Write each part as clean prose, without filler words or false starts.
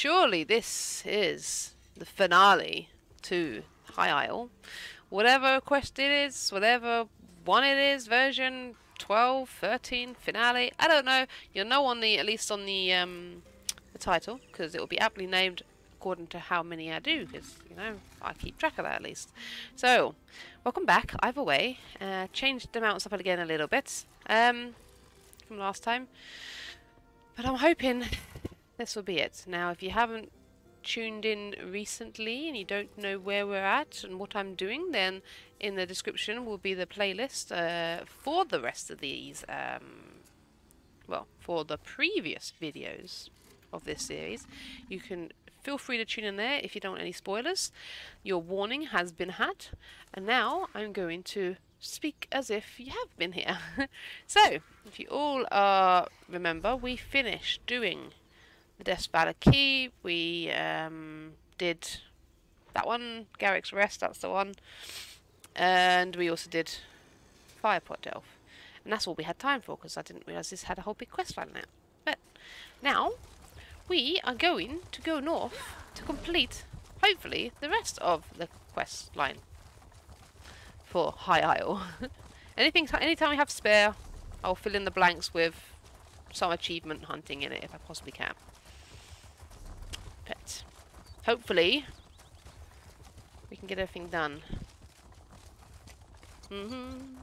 surely this is the finale to High Isle. Whatever quest it is, whatever one it is, version 12, 13, finale, I don't know. You'll know on the, at least on the title, because it will be aptly named according to how many I do, because, you know, I keep track of that at least. So, welcome back, either way. Changed the mounts up again a little bit from last time. But I'm hoping this will be it. Now, if you haven't tuned in recently and you don't know where we're at and what I'm doing, then in the description will be the playlist for the rest of these, well, for the previous videos of this series. You can feel free to tune in there if you don't want any spoilers. Your warning has been had, and now I'm going to speak as if you have been here. So, if you all remember, we finished doing the Death Valor Key. We did that one, Garrick's Rest, that's the one, and we also did Firepot Delve, and that's all we had time for because I didn't realise this had a whole big quest line in it. But now we are going to go north to complete, hopefully, the rest of the quest line for High Isle. Anytime we have spare, I'll fill in the blanks with some achievement hunting in it if I possibly can. But hopefully we can get everything done. You can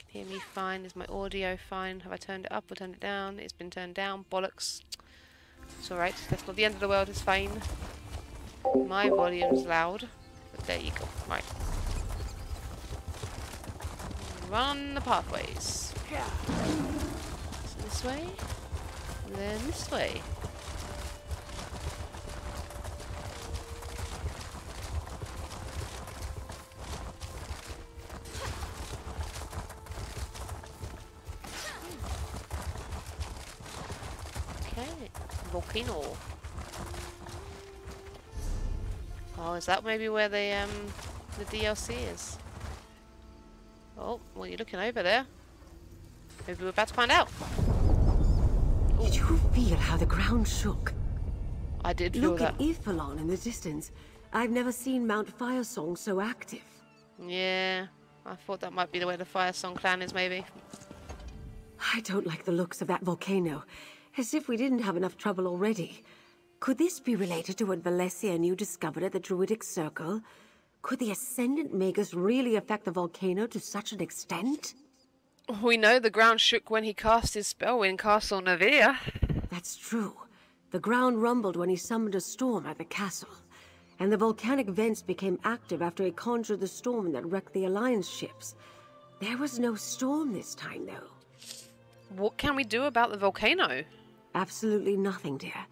hear me fine. Is my audio fine? Have I turned it up or turned it down? It's been turned down. Bollocks. It's alright. That's not the end of the world. It's fine. My volume's loud. But there you go. Right. Run the pathways. So this way. And then this way. Volcano. Oh, is that maybe where the DLC is? Oh, well, you're looking over there. Maybe we're about to find out. Ooh. Did you feel how the ground shook? I did feel that. Look at Ifalon in the distance. I've never seen Mount Firesong so active. Yeah, I thought that might be the way the Firesong clan is, maybe. I don't like the looks of that volcano. As if we didn't have enough trouble already. Could this be related to what Valencia and you discovered at the Druidic Circle? Could the Ascendant Magus really affect the volcano to such an extent? We know the ground shook when he cast his spell in Castle Navia. That's true. The ground rumbled when he summoned a storm at the castle. And the volcanic vents became active after he conjured the storm that wrecked the Alliance ships. There was no storm this time, though. What can we do about the volcano? Absolutely nothing, dear.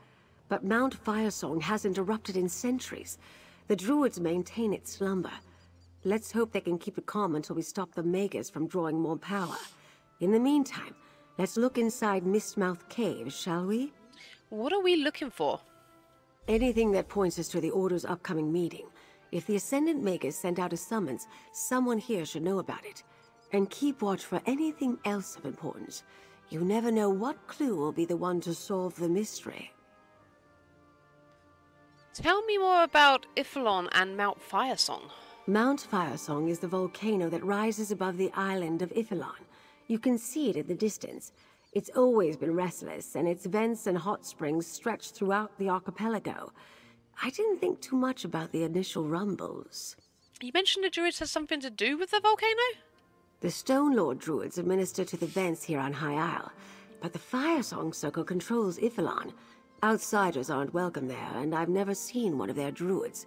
But Mount Firesong hasn't erupted in centuries. The Druids maintain its slumber. Let's hope they can keep it calm until we stop the Magus from drawing more power. In the meantime, let's look inside Mistmouth Caves, shall we? What are we looking for? Anything that points us to the Order's upcoming meeting. If the Ascendant Magus sent out a summons, someone here should know about it. And keep watch for anything else of importance. You never know what clue will be the one to solve the mystery. Tell me more about Ifalon and Mount Firesong. Mount Firesong is the volcano that rises above the island of Ifalon. You can see it in the distance. It's always been restless, and its vents and hot springs stretch throughout the archipelago. I didn't think too much about the initial rumbles. You mentioned the Druids has something to do with the volcano? The Stone Lord Druids administer to the vents here on High Isle, but the Firesong Circle controls Ifalon. Outsiders aren't welcome there, and I've never seen one of their druids.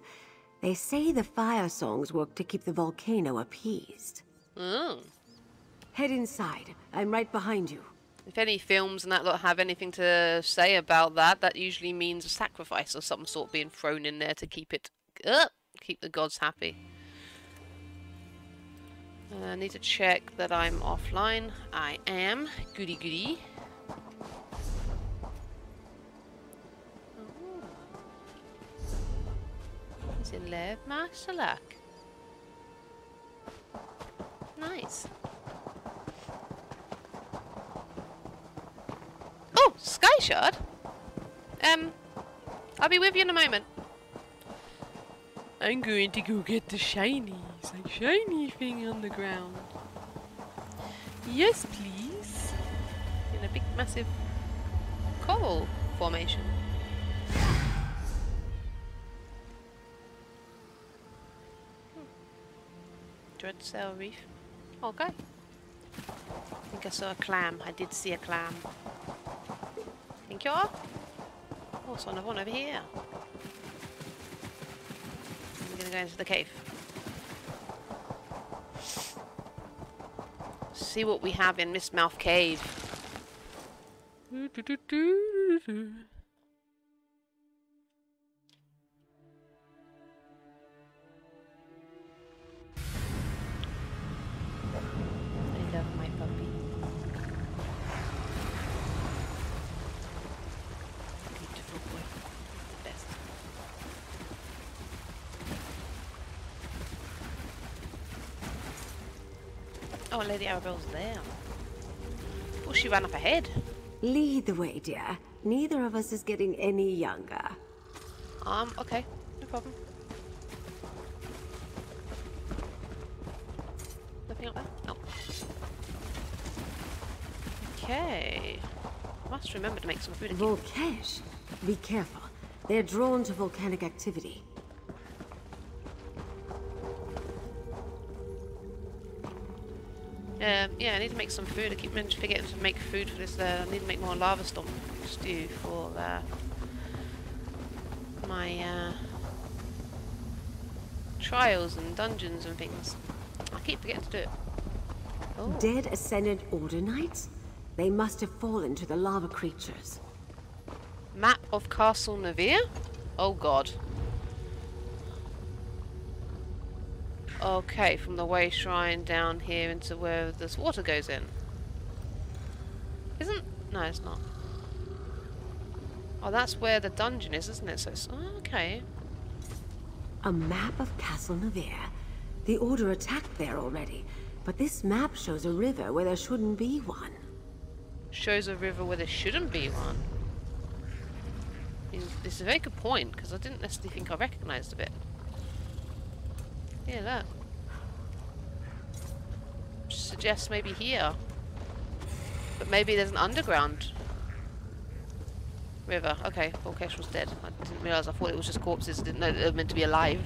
They say the Firesongs work to keep the volcano appeased. Oh. Head inside. I'm right behind you. If any films and that lot have anything to say about that, that usually means a sacrifice of some sort being thrown in there to keep it... keep the gods happy. I need to check that I'm offline. I am. Goody goody. He's in love, Master Luck. Nice. Oh, Sky Shard? I'll be with you in a moment. I'm going to go get the shinies. A shiny thing on the ground. Yes, please. In a big, massive coral formation. Dread sail reef. Okay. I think I saw a clam. I did see a clam. Thank you. Also another one over here. I'm gonna go into the cave. See what we have in Miss Mouth Cave. I love my puppy. Beautiful boy. The best. Oh, Lady Arabelle's there. Oh, she ran up ahead. Lead the way, dear. Neither of us is getting any younger. Okay. No problem. Nothing up there? No. Okay. Must remember to make some food again. Volkesh. Be careful. They're drawn to volcanic activity. Yeah, I need to make some food. I keep forgetting to make food for this. I need to make more lava stomp stew for my trials and dungeons and things. I keep forgetting to do it. Oh. Dead Ascendant Order Knights? They must have fallen to the lava creatures. Map of Castle Navir? Oh god. Okay, from the way shrine down here into where this water goes in. No, it's not. Oh, that's where the dungeon is, isn't it? So it's... Oh, okay. A map of Castle Navir. The Order attacked there already, but this map shows a river where there shouldn't be one. Shows a river where there shouldn't be one. It's a very good point, because I didn't necessarily think I recognised a bit. Yeah, look. Suggests maybe here. But maybe there's an underground river. Okay, Volkesh was dead. I didn't realise. I thought it was just corpses. I didn't know that they were meant to be alive.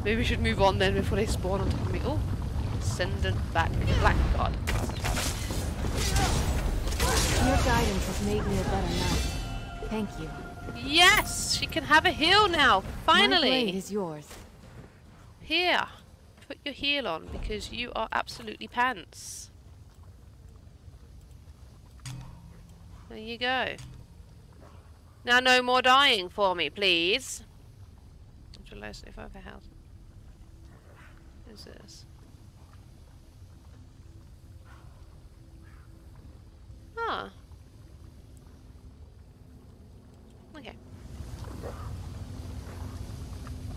Maybe we should move on then before they spawn on top of me. Oh! Send it back. Blackguard. Your guidance has made me a better knight. Thank you. Yes! She can have a heal now! Finally! My blade is yours. Here. Put your heel on because you are absolutely pants. There you go. Now no more dying for me, please. If I have a house. What is this? Ah. Okay.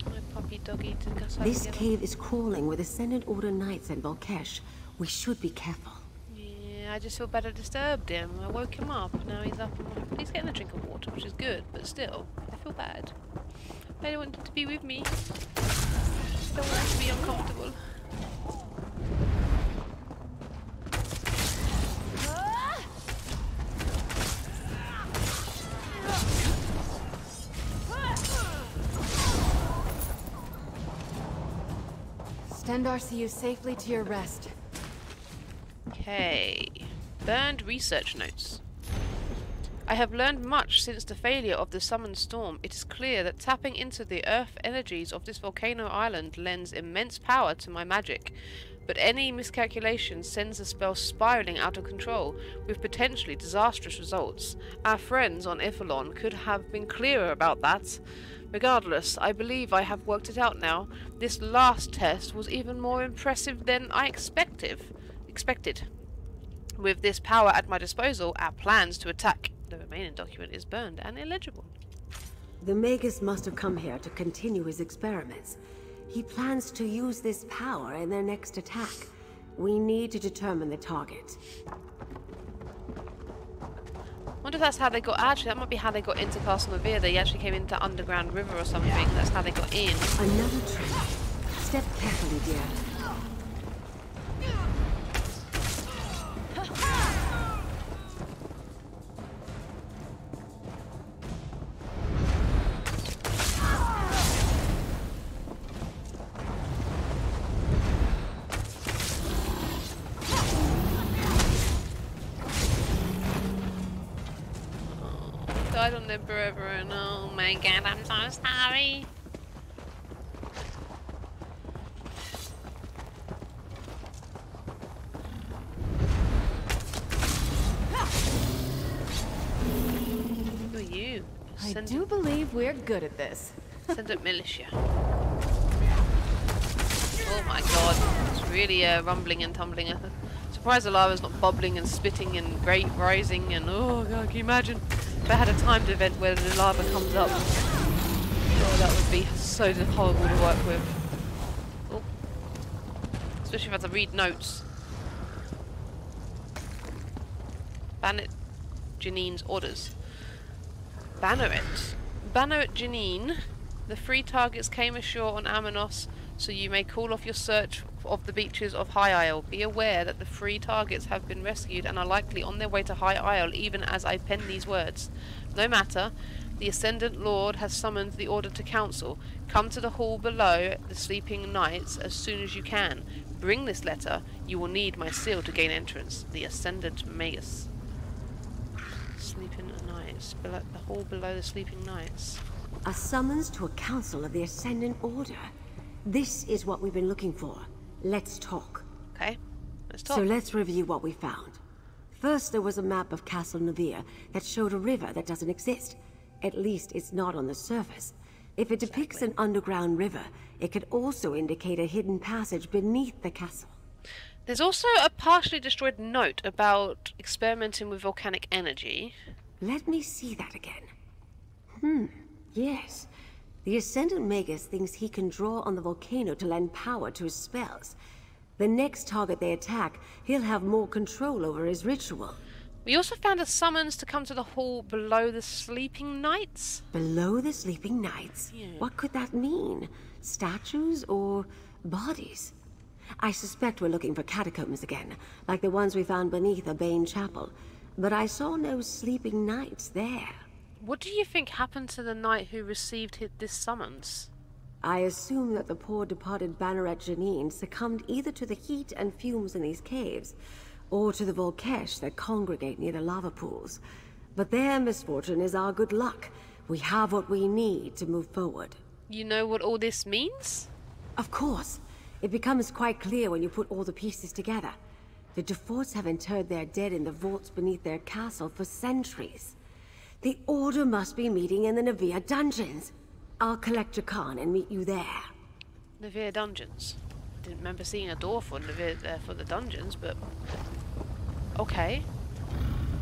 My puppy doggy to go. This cave is crawling with Ascendant Order Knights and Volkesh. We should be careful. Yeah, I just feel better disturbed him. I woke him up. Now he's up. He's getting a drink of water, which is good, but still, I feel bad. I don't want him to be with me. I don't want him to be uncomfortable. Stendarr, see you safely to your rest. Okay. Burned research notes. I have learned much since the failure of the summoned storm. It is clear that tapping into the earth energies of this volcano island lends immense power to my magic. But any miscalculation sends the spell spiraling out of control, with potentially disastrous results. Our friends on Ipholon could have been clearer about that. Regardless, I believe I have worked it out now. This last test was even more impressive than I expected. With this power at my disposal, our plans to attack the remaining document is burned and illegible. The Magus must have come here to continue his experiments. He plans to use this power in their next attack. We need to determine the target. wonder if that's how they got. Actually, that might be how they got into Castle Navir. They actually came into Underground River or something. That's how they got in. Another tree. Step carefully, dear. Died on the river and oh my god, I'm so sorry. Who are you? I do believe we're good at this. Send up militia. Oh my god, it's really rumbling and tumbling. Surprised the lava's not bubbling and spitting and great rising and oh god, can you imagine? If I had a timed event where the lava comes up, oh, that would be so horrible to work with. Oh. Especially if I had to read notes. Banneret Janine's orders. Banneret Janine. The 3 targets came ashore on Amanos, so you may call off your search of the beaches of High Isle. Be aware that the 3 targets have been rescued and are likely on their way to High Isle even as I pen these words. No matter, the Ascendant Lord has summoned the order to council. Come to the hall below the Sleeping Knights as soon as you can. Bring this letter. You will need my seal to gain entrance. The Ascendant Magus. Sleeping Knights. The hall below the Sleeping Knights. A summons to a council of the Ascendant Order. This is what we've been looking for. Let's talk. Okay, let's talk. So let's review what we found. First, there was a map of Castle Navir that showed a river that doesn't exist. At least it's not on the surface. If it depicts an underground river, it could also indicate a hidden passage beneath the castle. There's also a partially destroyed note about experimenting with volcanic energy. Let me see that again. Yes. The Ascendant Magus thinks he can draw on the volcano to lend power to his spells. The next target they attack, he'll have more control over his ritual. We also found a summons to come to the hall below the Sleeping Knights. Below the Sleeping Knights? Yeah. What could that mean? Statues or bodies? I suspect we're looking for catacombs again, like the ones we found beneath a Bane chapel. But I saw no Sleeping Knights there. What do you think happened to the knight who received this summons? I assume that the poor departed Banneret Janine succumbed either to the heat and fumes in these caves, or to the Volkesh that congregate near the lava pools. But their misfortune is our good luck. We have what we need to move forward. You know what all this means? Of course. It becomes quite clear when you put all the pieces together. The Deforts have interred their dead in the vaults beneath their castle for centuries. The Order must be meeting in the Navir dungeons. I'll collect your Khan and meet you there. Navir dungeons. Didn't remember seeing a door for Navir there for the dungeons, but okay.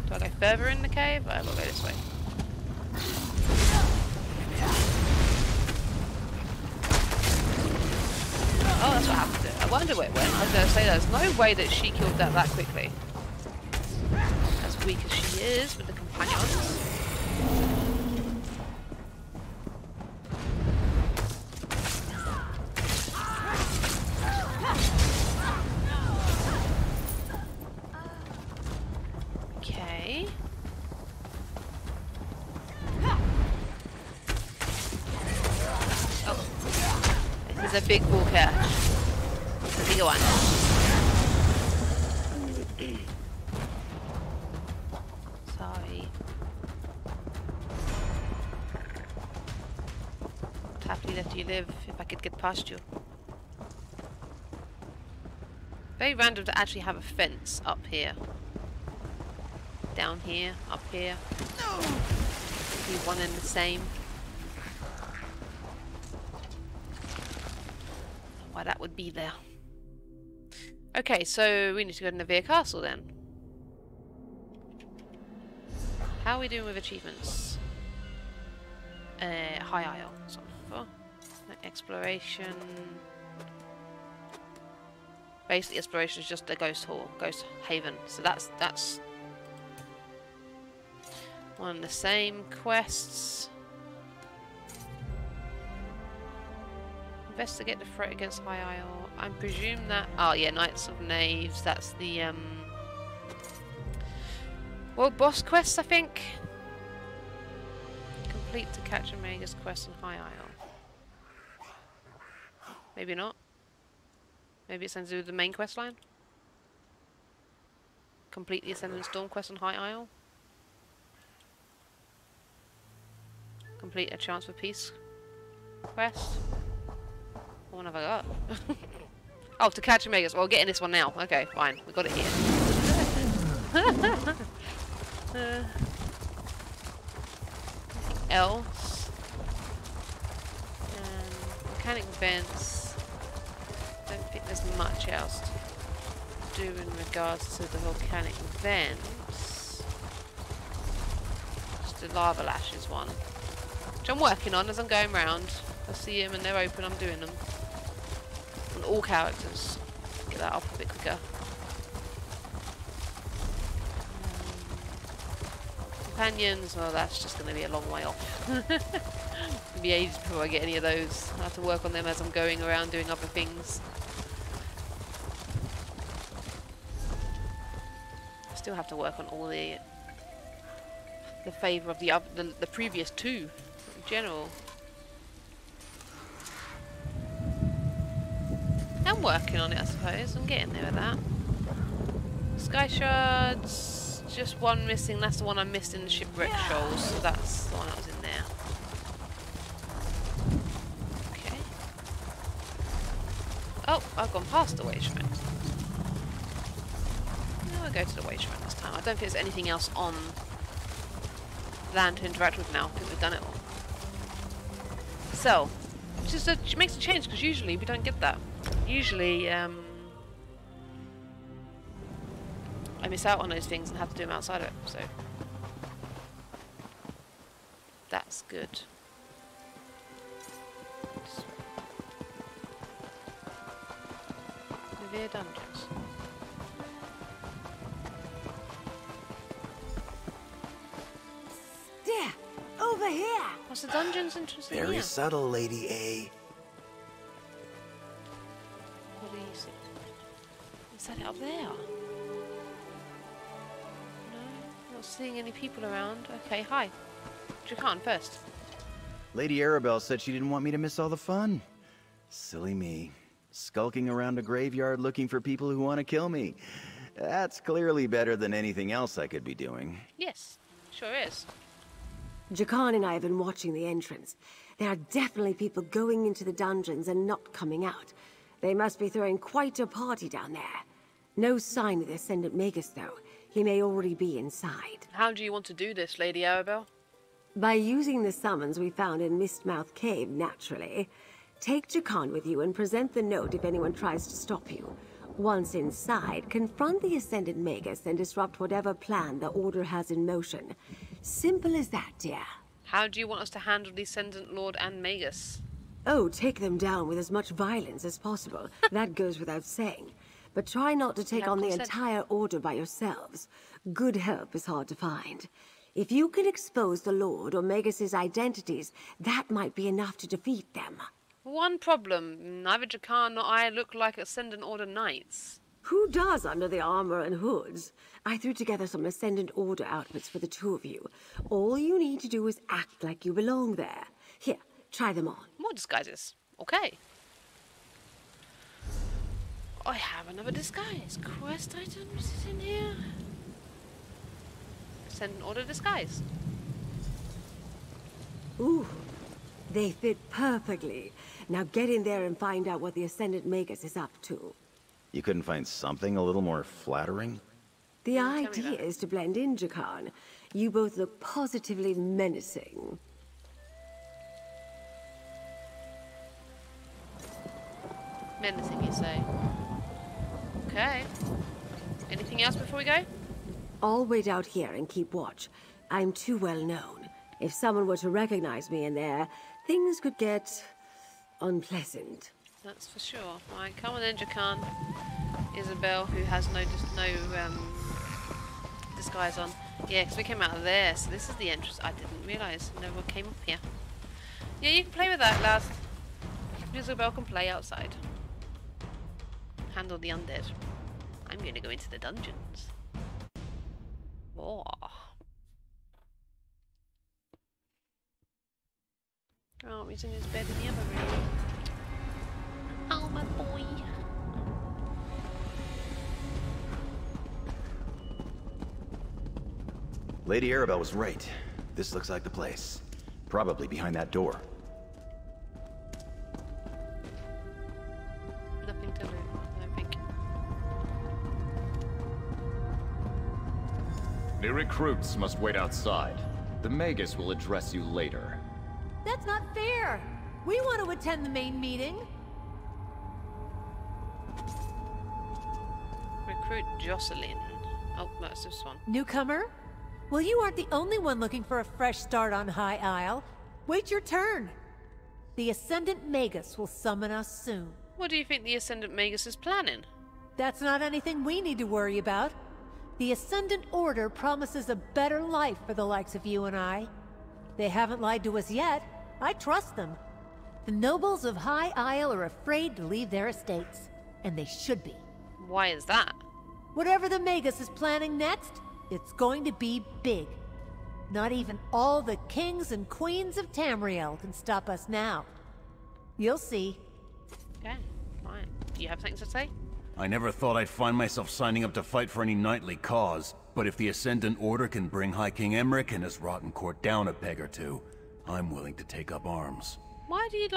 Do I go further in the cave? I will go this way. Oh, that's what happened to it. I wonder where it went. I was going to say there's no way that she killed that quickly. As weak as she is with the companions. Okay. Oh. This is a big bull cache. The bigger one. Sorry. I'd happily let you live if I could get past you. Very random to actually have a fence up here. Down here, up here. Be one and the same. Why that would be there. Okay, so we need to go to Navir Castle then. How are we doing with achievements? High Isle. So exploration. Basically, exploration is just a ghost hall, ghost haven. So that's On the same quests. Investigate the threat against High Isle. I presume that... Oh yeah, Knights of Knaves. That's the world boss quest, I think. Complete to catch a Magus quest on High Isle. Maybe not. Maybe it's something to do with the main quest line. Complete the Ascendant Storm quest on High Isle. Complete a Chance for Peace quest. What have I got? Oh, to catch a Magus. Well, get in this one now. Okay, fine. We got it here. Anything else? Mechanic vents. Don't think there's much else to do in regards to the volcanic vents. Just the lava lashes one, which I'm working on as I'm going round. I see them and they're open. I'm doing them. On all characters. Get that off a bit quicker. Companions, well that's just going to be a long way off. It'll be ages before I get any of those. I have to work on them as I'm going around doing other things. I still have to work on all the favour of the previous two in general. I'm working on it, I suppose. I'm getting there with that. Sky shards, just one missing. That's the one I missed in the shipwreck shoals. So that's the one that was in there. Okay. Oh, I've gone past the wage shrine. No, I'll go to the wage shrine this time. I don't think there's anything else on land to interact with now. I think we've done it all. So, it makes a change because usually we don't get that. Usually, I miss out on those things and have to do them outside of it, so that's good. Revere dungeons. There, over here. What's the dungeons interesting? Very here? subtle, Lady A. What do you see? Is that it up there? No, not seeing any people around. Okay, hi. Jakan first. Lady Arabelle said she didn't want me to miss all the fun. Silly me. Skulking around a graveyard looking for people who want to kill me. That's clearly better than anything else I could be doing. Yes, sure is. Jakan and I have been watching the entrance. There are definitely people going into the dungeons and not coming out. They must be throwing quite a party down there. No sign of the Ascendant Magus, though. He may already be inside. How do you want to do this, Lady Arabelle? By using the summons we found in Mistmouth Cave, naturally. Take Jakan with you and present the note if anyone tries to stop you. Once inside, confront the Ascendant Magus and disrupt whatever plan the Order has in motion. Simple as that, dear. How do you want us to handle the Ascendant Lord and Magus? Oh, take them down with as much violence as possible. That goes without saying. But try not to take on the entire Order by yourselves. Good help is hard to find. If you can expose the Lord or Magus's identities, that might be enough to defeat them. One problem. Neither Jakan nor I look like Ascendant Order Knights. Who does under the armor and hoods? I threw together some Ascendant Order outfits for the two of you. All you need to do is act like you belong there. Here, try them on. More disguises. Okay. I have another disguise. Quest items is in here. Ascendant Order disguise. Ooh, they fit perfectly. Now get in there and find out what the Ascendant Magus is up to. You couldn't find something a little more flattering? The idea is to blend in, Jakan. You both look positively menacing. Menacing, you say? Okay. Anything else before we go? I'll wait out here and keep watch. I'm too well known. If someone were to recognize me in there, things could get unpleasant. That's for sure. Right, come on then, Jakan. Isabel, who has no disguise on. Yeah, because we came out of there, so this is the entrance. I didn't realise. No one came up here. Yeah, you can play with that, lad. Isabel can play outside. Handle the undead. I'm going to go into the dungeons. Oh. Oh, he's in his bed in the other room. Oh, my boy. Lady Arabelle was right. This looks like the place. Probably behind that door. Nothing to loot, I don't think. New recruits must wait outside. The Magus will address you later. That's not fair! We want to attend the main meeting! Recruit Jocelyn. Oh, that's this one. Newcomer? Well, you aren't the only one looking for a fresh start on High Isle. Wait your turn. The Ascendant Magus will summon us soon. What do you think the Ascendant Magus is planning? That's not anything we need to worry about. The Ascendant Order promises a better life for the likes of you and I. They haven't lied to us yet. I trust them. The nobles of High Isle are afraid to leave their estates, and they should be. Why is that? Whatever the Magus is planning next, it's going to be big. Not even all the kings and queens of Tamriel can stop us now. You'll see. Okay, fine. Do you have something to say? I never thought I'd find myself signing up to fight for any knightly cause, but if the Ascendant Order can bring High King Emmerich and his rotten court down a peg or two, I'm willing to take up arms. Why do you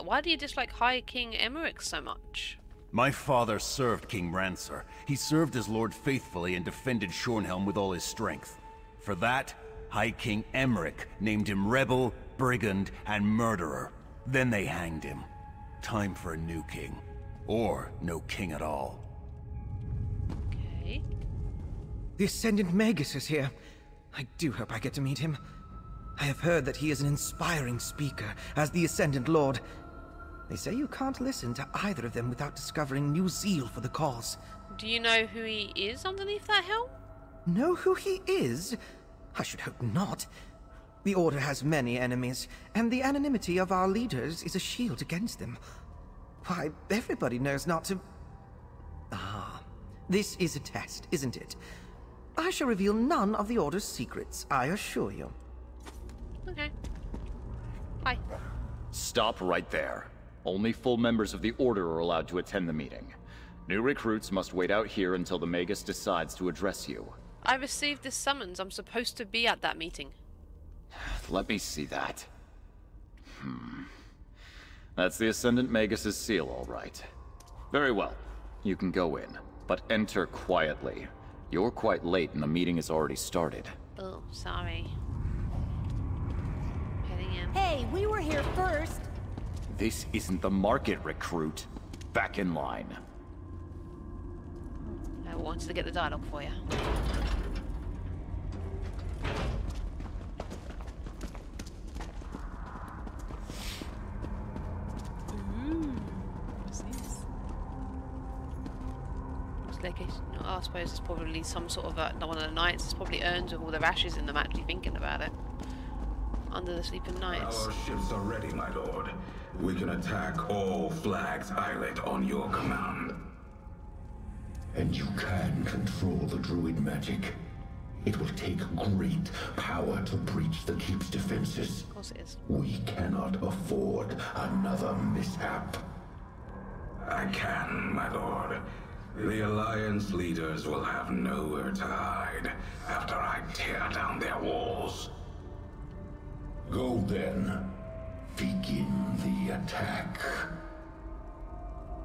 why do you dislike High King Emmerich so much? My father served King Rancer. He served his lord faithfully and defended Shornhelm with all his strength. For that, High King Emmerich named him rebel, brigand, and murderer. Then they hanged him. Time for a new king. Or no king at all. Okay. The Ascendant Magus is here. I do hope I get to meet him. I have heard that he is an inspiring speaker as the Ascendant Lord. They say you can't listen to either of them without discovering new zeal for the cause. Do you know who he is underneath that helm? Know who he is? I should hope not. The Order has many enemies, and the anonymity of our leaders is a shield against them. Why, everybody knows not to... Ah, this is a test, isn't it? I shall reveal none of the Order's secrets, I assure you. Okay. Bye. Stop right there. Only full members of the Order are allowed to attend the meeting. New recruits must wait out here until the Magus decides to address you. I received this summons. I'm supposed to be at that meeting. Let me see that. That's the Ascendant Magus's seal, all right. Very well. You can go in, but enter quietly. You're quite late and the meeting has already started. Oh, sorry. Heading in. Hey, we were here first. This isn't the market, recruit. Back in line. I wanted to get the dialogue for you. What's this? What's location? Oh, I suppose it's probably some sort of one of the knights. It's probably urns with all the ashes in them. Actually thinking about it. Under the sleeping knights. Our ships are ready, my lord. We can attack all Flag's Islet on your command. And you can control the druid magic. It will take great power to breach the keep's defenses. Of course it is. We cannot afford another mishap. I can, my lord. The Alliance leaders will have nowhere to hide after I tear down their walls. Go then. Begin the attack.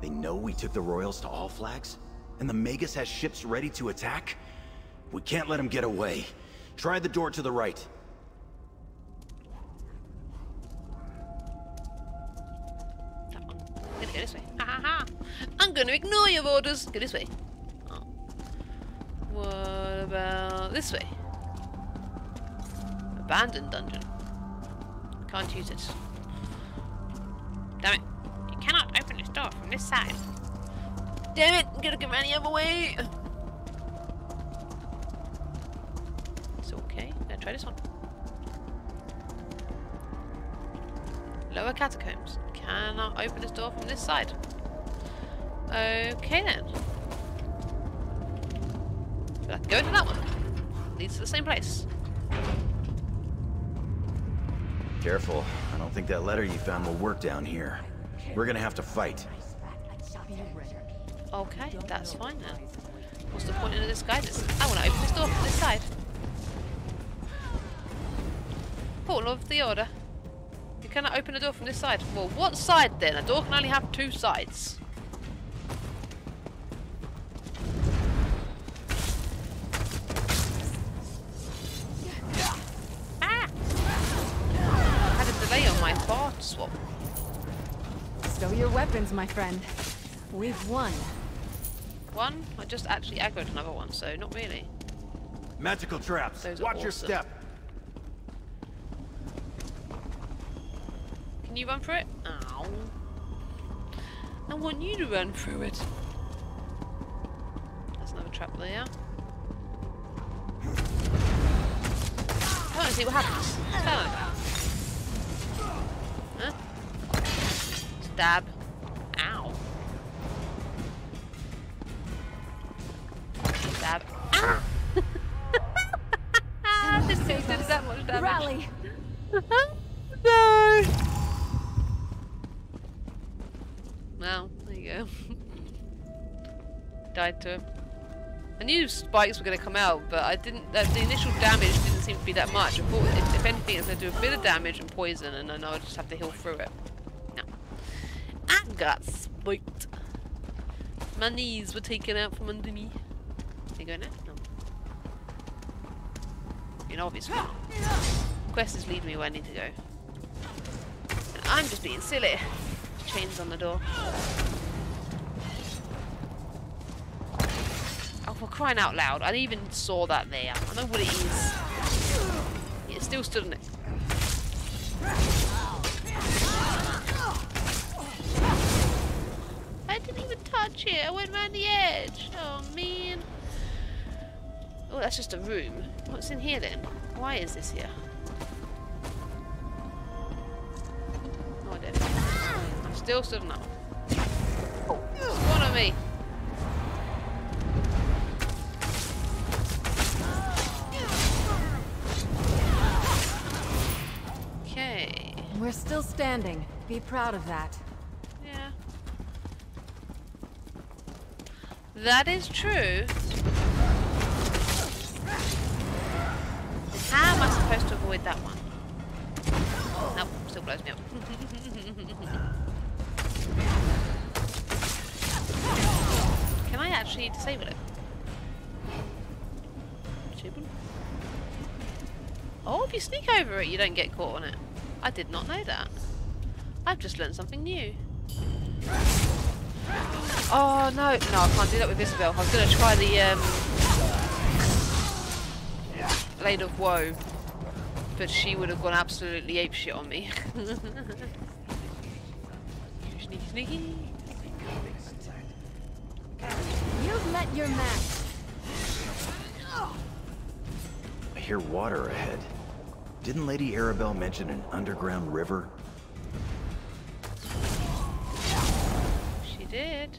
They know we took the Royals to all Flags? And the Magus has ships ready to attack? We can't let him get away. Try the door to the right. That one. I'm gonna go this way. Ha ha ha! I'm gonna ignore your orders. Go this way. Oh. What about this way? Abandoned dungeon. Can't use it. Damn it. You cannot open this door from this side. Damn it! I'm gonna come around the other way! try this one. Lower catacombs. Cannot open this door from this side. Okay then. But I can go into that one. Leads to the same place. Careful. I don't think that letter you found will work down here. We're gonna have to fight. Okay, that's fine then. What's the point in this guy? I want to open this door from this side. Portal of the Order. You cannot open a door from this side. Well, what side then? A door can only have two sides. Ah! I had a delay on my fart swap. Stow your weapons, my friend. We've won. One? I just actually aggroed another one, so not really. Magical traps. Those are Watch your awesome. step. Can you run through it? Ow. I want you to run through it. There's another trap there. I want to see what happens. Turn. Huh? Stab. Ow. Stab. Ow! This thing did that much damage. Rally! No! Well, there you go. Died to him. I knew spikes were going to come out, but I didn't. The initial damage didn't seem to be that much. I thought, if anything, it's going to do a bit of damage and poison, and then I would just have to heal through it. No. I got spiked. My knees were taken out from under me. You going now? No. You know, obviously not. Quest is leading me where I need to go. And I'm just being silly. Chains on the door. Oh, for crying out loud. I even saw that there. I know what it is. It still stood on it. I didn't even touch it. I went around the edge. Oh, man. Oh, that's just a room. What's in here then? Why is this here? No idea. I'm still stood on that one. One on me. Okay. We're still standing. Be proud of that. Yeah. That is true. How am I supposed to avoid that one? Nope, still blows me up. Can I actually disable it? Disable? Oh, if you sneak over it, you don't get caught on it. I did not know that. I've just learned something new. Oh, no. No, I can't do that with Isabel. I was going to try the, Blade of Woe, but she would have gone absolutely apeshit on me. Sneaky, sneaky. You've met your match. I hear water ahead. Didn't Lady Arabelle mention an underground river? She did.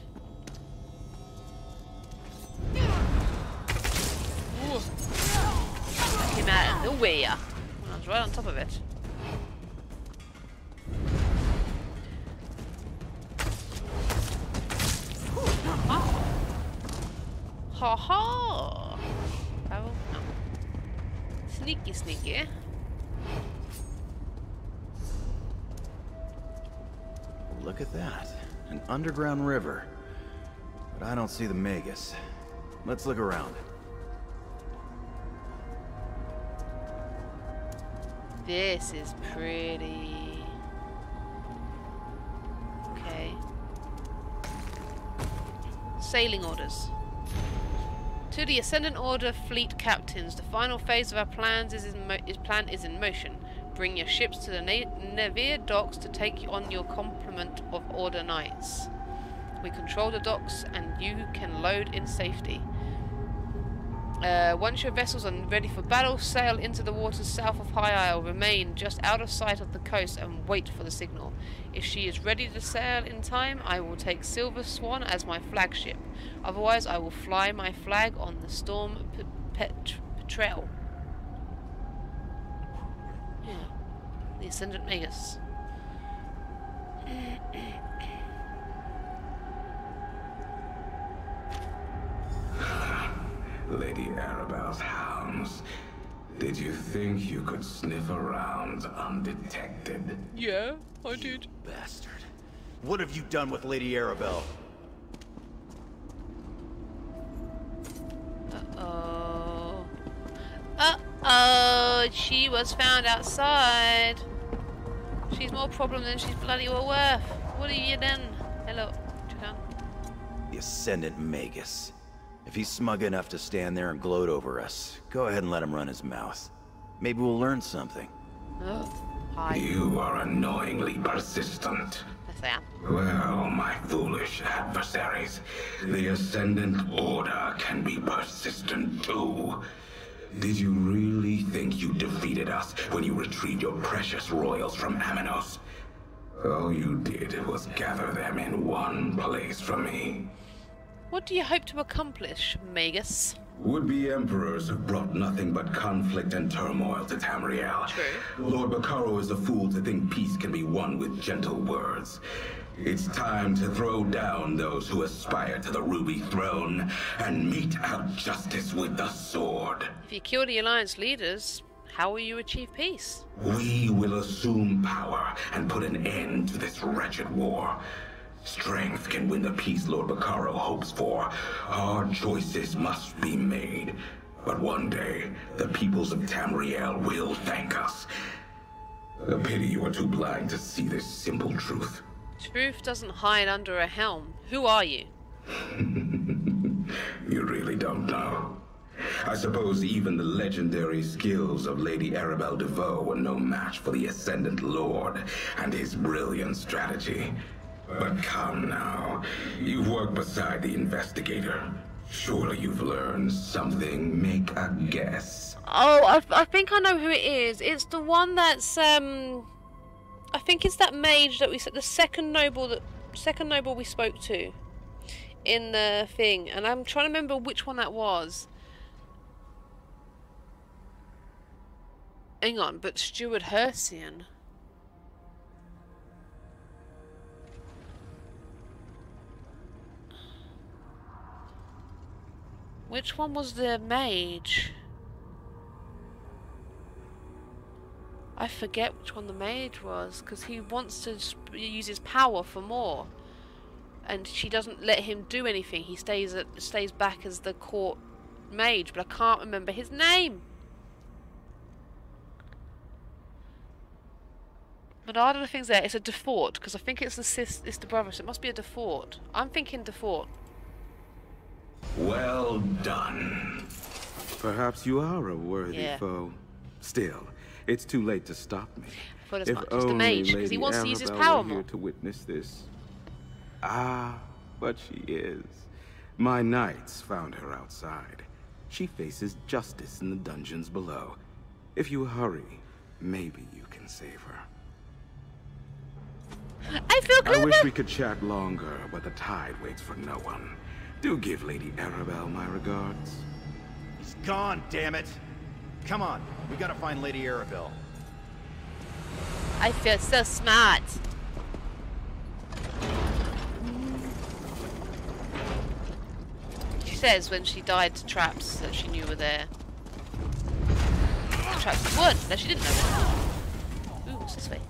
Ooh. Came out of nowhere. I was right on top of it. Ha ha! Travel? No. Sneaky, sneaky. Look at that. An underground river. But I don't see the Magus. Let's look around. This is pretty. Okay. Sailing orders. To the Ascendant Order fleet captains, the final phase of our plans is in motion. Bring your ships to the Nevere docks to take on your complement of Order Knights. We control the docks and you can load in safety. Once your vessels are ready for battle, sail into the waters south of High Isle. Remain just out of sight of the coast and wait for the signal. If she is ready to sail in time, I will take Silver Swan as my flagship. Otherwise, I will fly my flag on the Storm Petrel. Yeah. The Ascendant Magus. Lady Arabelle's hounds. Did you think you could sniff around undetected? Yeah, I did. Bastard. What have you done with Lady Arabelle? Uh-oh. Uh-oh, she was found outside. She's more problem than she's bloody well worth. What have you done? Hello, what you done? The Ascendant Magus. If he's smug enough to stand there and gloat over us, go ahead and let him run his mouth. Maybe we'll learn something. Oh, hi. You are annoyingly persistent. Yes, I am. Well, my foolish adversaries, the Ascendant Order can be persistent too. Did you really think you defeated us when you retrieved your precious royals from Aminos? All you did was gather them in one place from me. What do you hope to accomplish, Magus? Would-be emperors have brought nothing but conflict and turmoil to Tamriel. True. Lord Bacaro is a fool to think peace can be won with gentle words. It's time to throw down those who aspire to the Ruby Throne and mete out justice with the sword. If you kill the Alliance leaders, how will you achieve peace? We will assume power and put an end to this wretched war. Strength can win the peace Lord Bacaro hopes for. Hard choices must be made. But one day, the peoples of Tamriel will thank us. A pity you are too blind to see this simple truth. Truth doesn't hide under a helm. Who are you? You really don't know. I suppose even the legendary skills of Lady Arabelle DeVoe were no match for the Ascendant Lord and his brilliant strategy. But come now, you've worked beside the investigator. Surely you've learned something. Make a guess. Oh, I think I know who it is. It's the one that's I think it's that mage that we said, the second noble we spoke to in the thing, and I'm trying to remember which one that was. Hang on, but Stuart Hersian. Which one was the mage? I forget which one the mage was, because he wants to use his power for more, and she doesn't let him do anything. He stays back as the court mage, but I can't remember his name. But out of the things there, it's a Defort, because I think it's the brother, so it must be a Defort. I'm thinking Defort. Well done. Perhaps you are a worthy foe. Still, it's too late to stop me. I thought as much. It's the mage, because he wants to use his power more. Here to witness this. Ah, but she is. My knights found her outside. She faces justice in the dungeons below. If you hurry, maybe you can save her. I feel clever. I wish we could chat longer, but the tide waits for no one. Do give Lady Arabelle my regards. He's gone, damn it! Come on, we gotta find Lady Arabelle. I feel so smart. She says when she died to traps that she knew were there. Traps would. No, she didn't know that. Ooh, what's this way?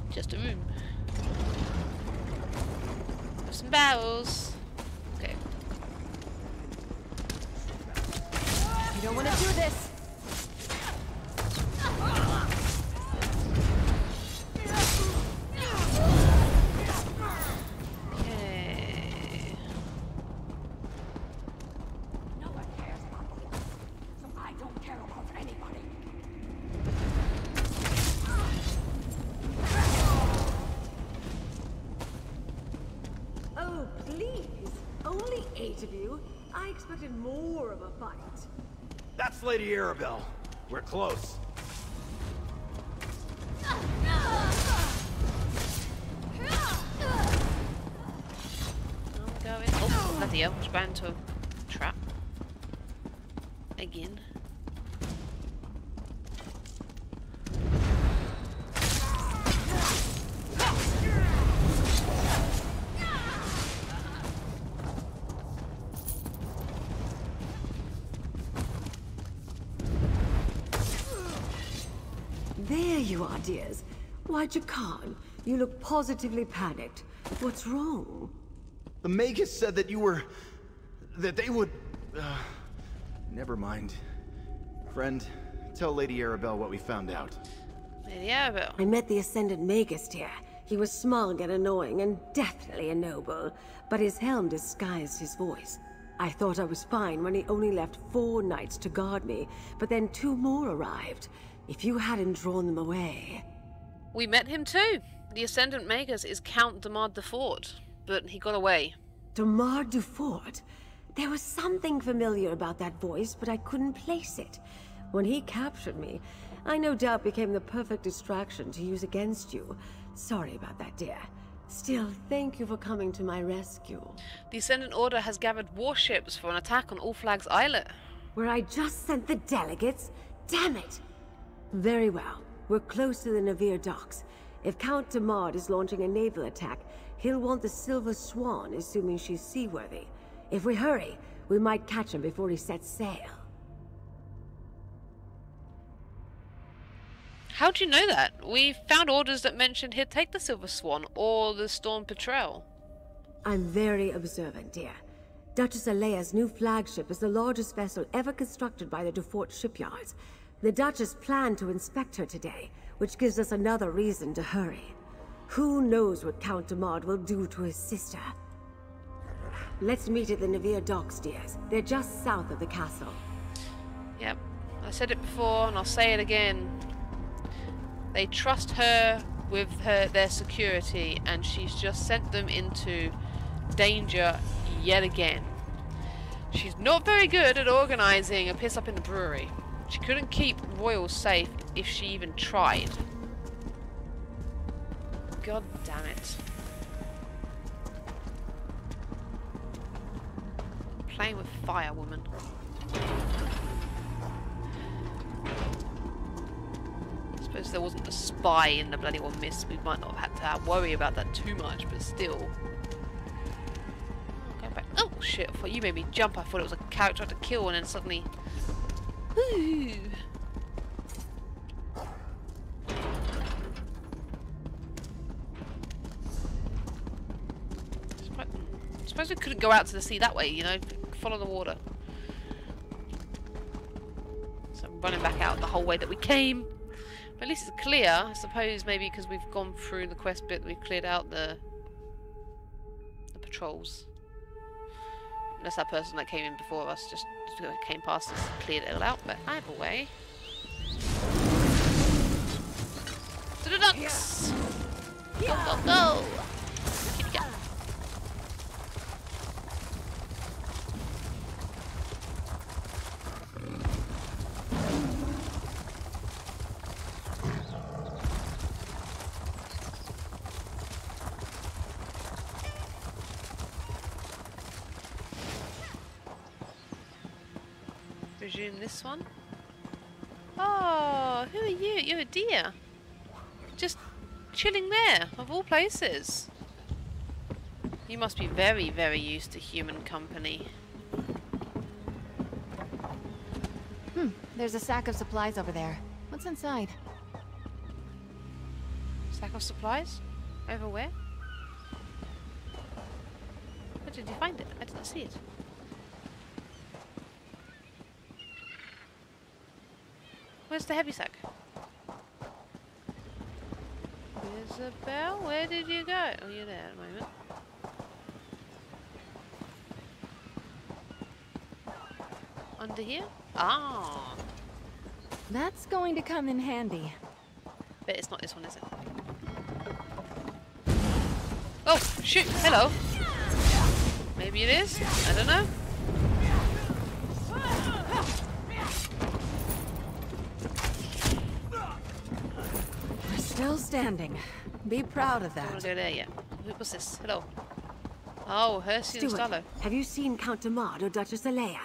Just a room. There's some barrels. Okay. You don't want to do this. Okay. No one cares about me, so I don't care about anybody. Oh, please. Only 8 of you. I expected more of a fight. That's Lady Arabelle. We're close. I'm going. Oh, bloody hell. Just ran into a trap. Again. There you are, dears. Why, Jakan, you look positively panicked. What's wrong? The Magus said that you were... that they would... Never mind. Friend, tell Lady Arabelle what we found out. Lady Arabelle. I met the Ascendant Magus here. He was smug and annoying, and definitely a noble, but his helm disguised his voice. I thought I was fine when he only left 4 knights to guard me, but then 2 more arrived. If you hadn't drawn them away... We met him too. The Ascendant Magus is Count Demard de Fort, but he got away. Demard du Fort? There was something familiar about that voice, but I couldn't place it. When he captured me, I no doubt became the perfect distraction to use against you. Sorry about that, dear. Still, thank you for coming to my rescue. The Ascendant Order has gathered warships for an attack on All Flags Islet. Where I just sent the delegates? Damn it! Very well. We're close to the Navir docks. If Count Demard is launching a naval attack, he'll want the Silver Swan, assuming she's seaworthy. If we hurry, we might catch him before he sets sail. How'd you know that? We found orders that mentioned he'd take the Silver Swan or the Storm Patrol. I'm very observant, dear. Duchess Alea's new flagship is the largest vessel ever constructed by the Dufort shipyards. The Duchess planned to inspect her today, which gives us another reason to hurry. Who knows what Count Demard will do to his sister? Let's meet at the Navir docks, dears. They're just south of the castle. Yep, I said it before and I'll say it again. They trust her with their security, and she's just sent them into danger yet again. She's not very good at organising a piss up in the brewery. She couldn't keep Royals safe if she even tried. God damn it. Playing with fire, woman. I suppose there wasn't a spy in the bloody one miss. We might not have had to worry about that too much, but still. Go back. Oh shit, I thought you made me jump. I thought it was a character I had to kill and then suddenly... Woo! I suppose we couldn't go out to the sea that way, you know, follow the water. So I'm running back out the whole way that we came. But at least it's clear, I suppose, maybe because we've gone through the quest bit, we've cleared out the patrols. Unless that person that came in before us just came past us and cleared it all out, but either way. To the ducks! Go, go, go! Kitty cat. Presume this one. Oh, who are you? You're a deer. Just chilling there, of all places. You must be very, very used to human company. There's a sack of supplies over there. What's inside? Sack of supplies? Over where? Where did you find it? I didn't see it. Where's the heavy sack? Isabel, where did you go? Oh, you're there at the moment. Under here? Ah. That's going to come in handy. Bet it's not this one, is it? Oh, shoot! Hello! Maybe it is? I don't know. Still standing. Be proud of I don't want that. to go there yet. What's this? Hello. Oh, Hersey and Stuart, Stallo. have you seen Count Demard or Duchess Alea?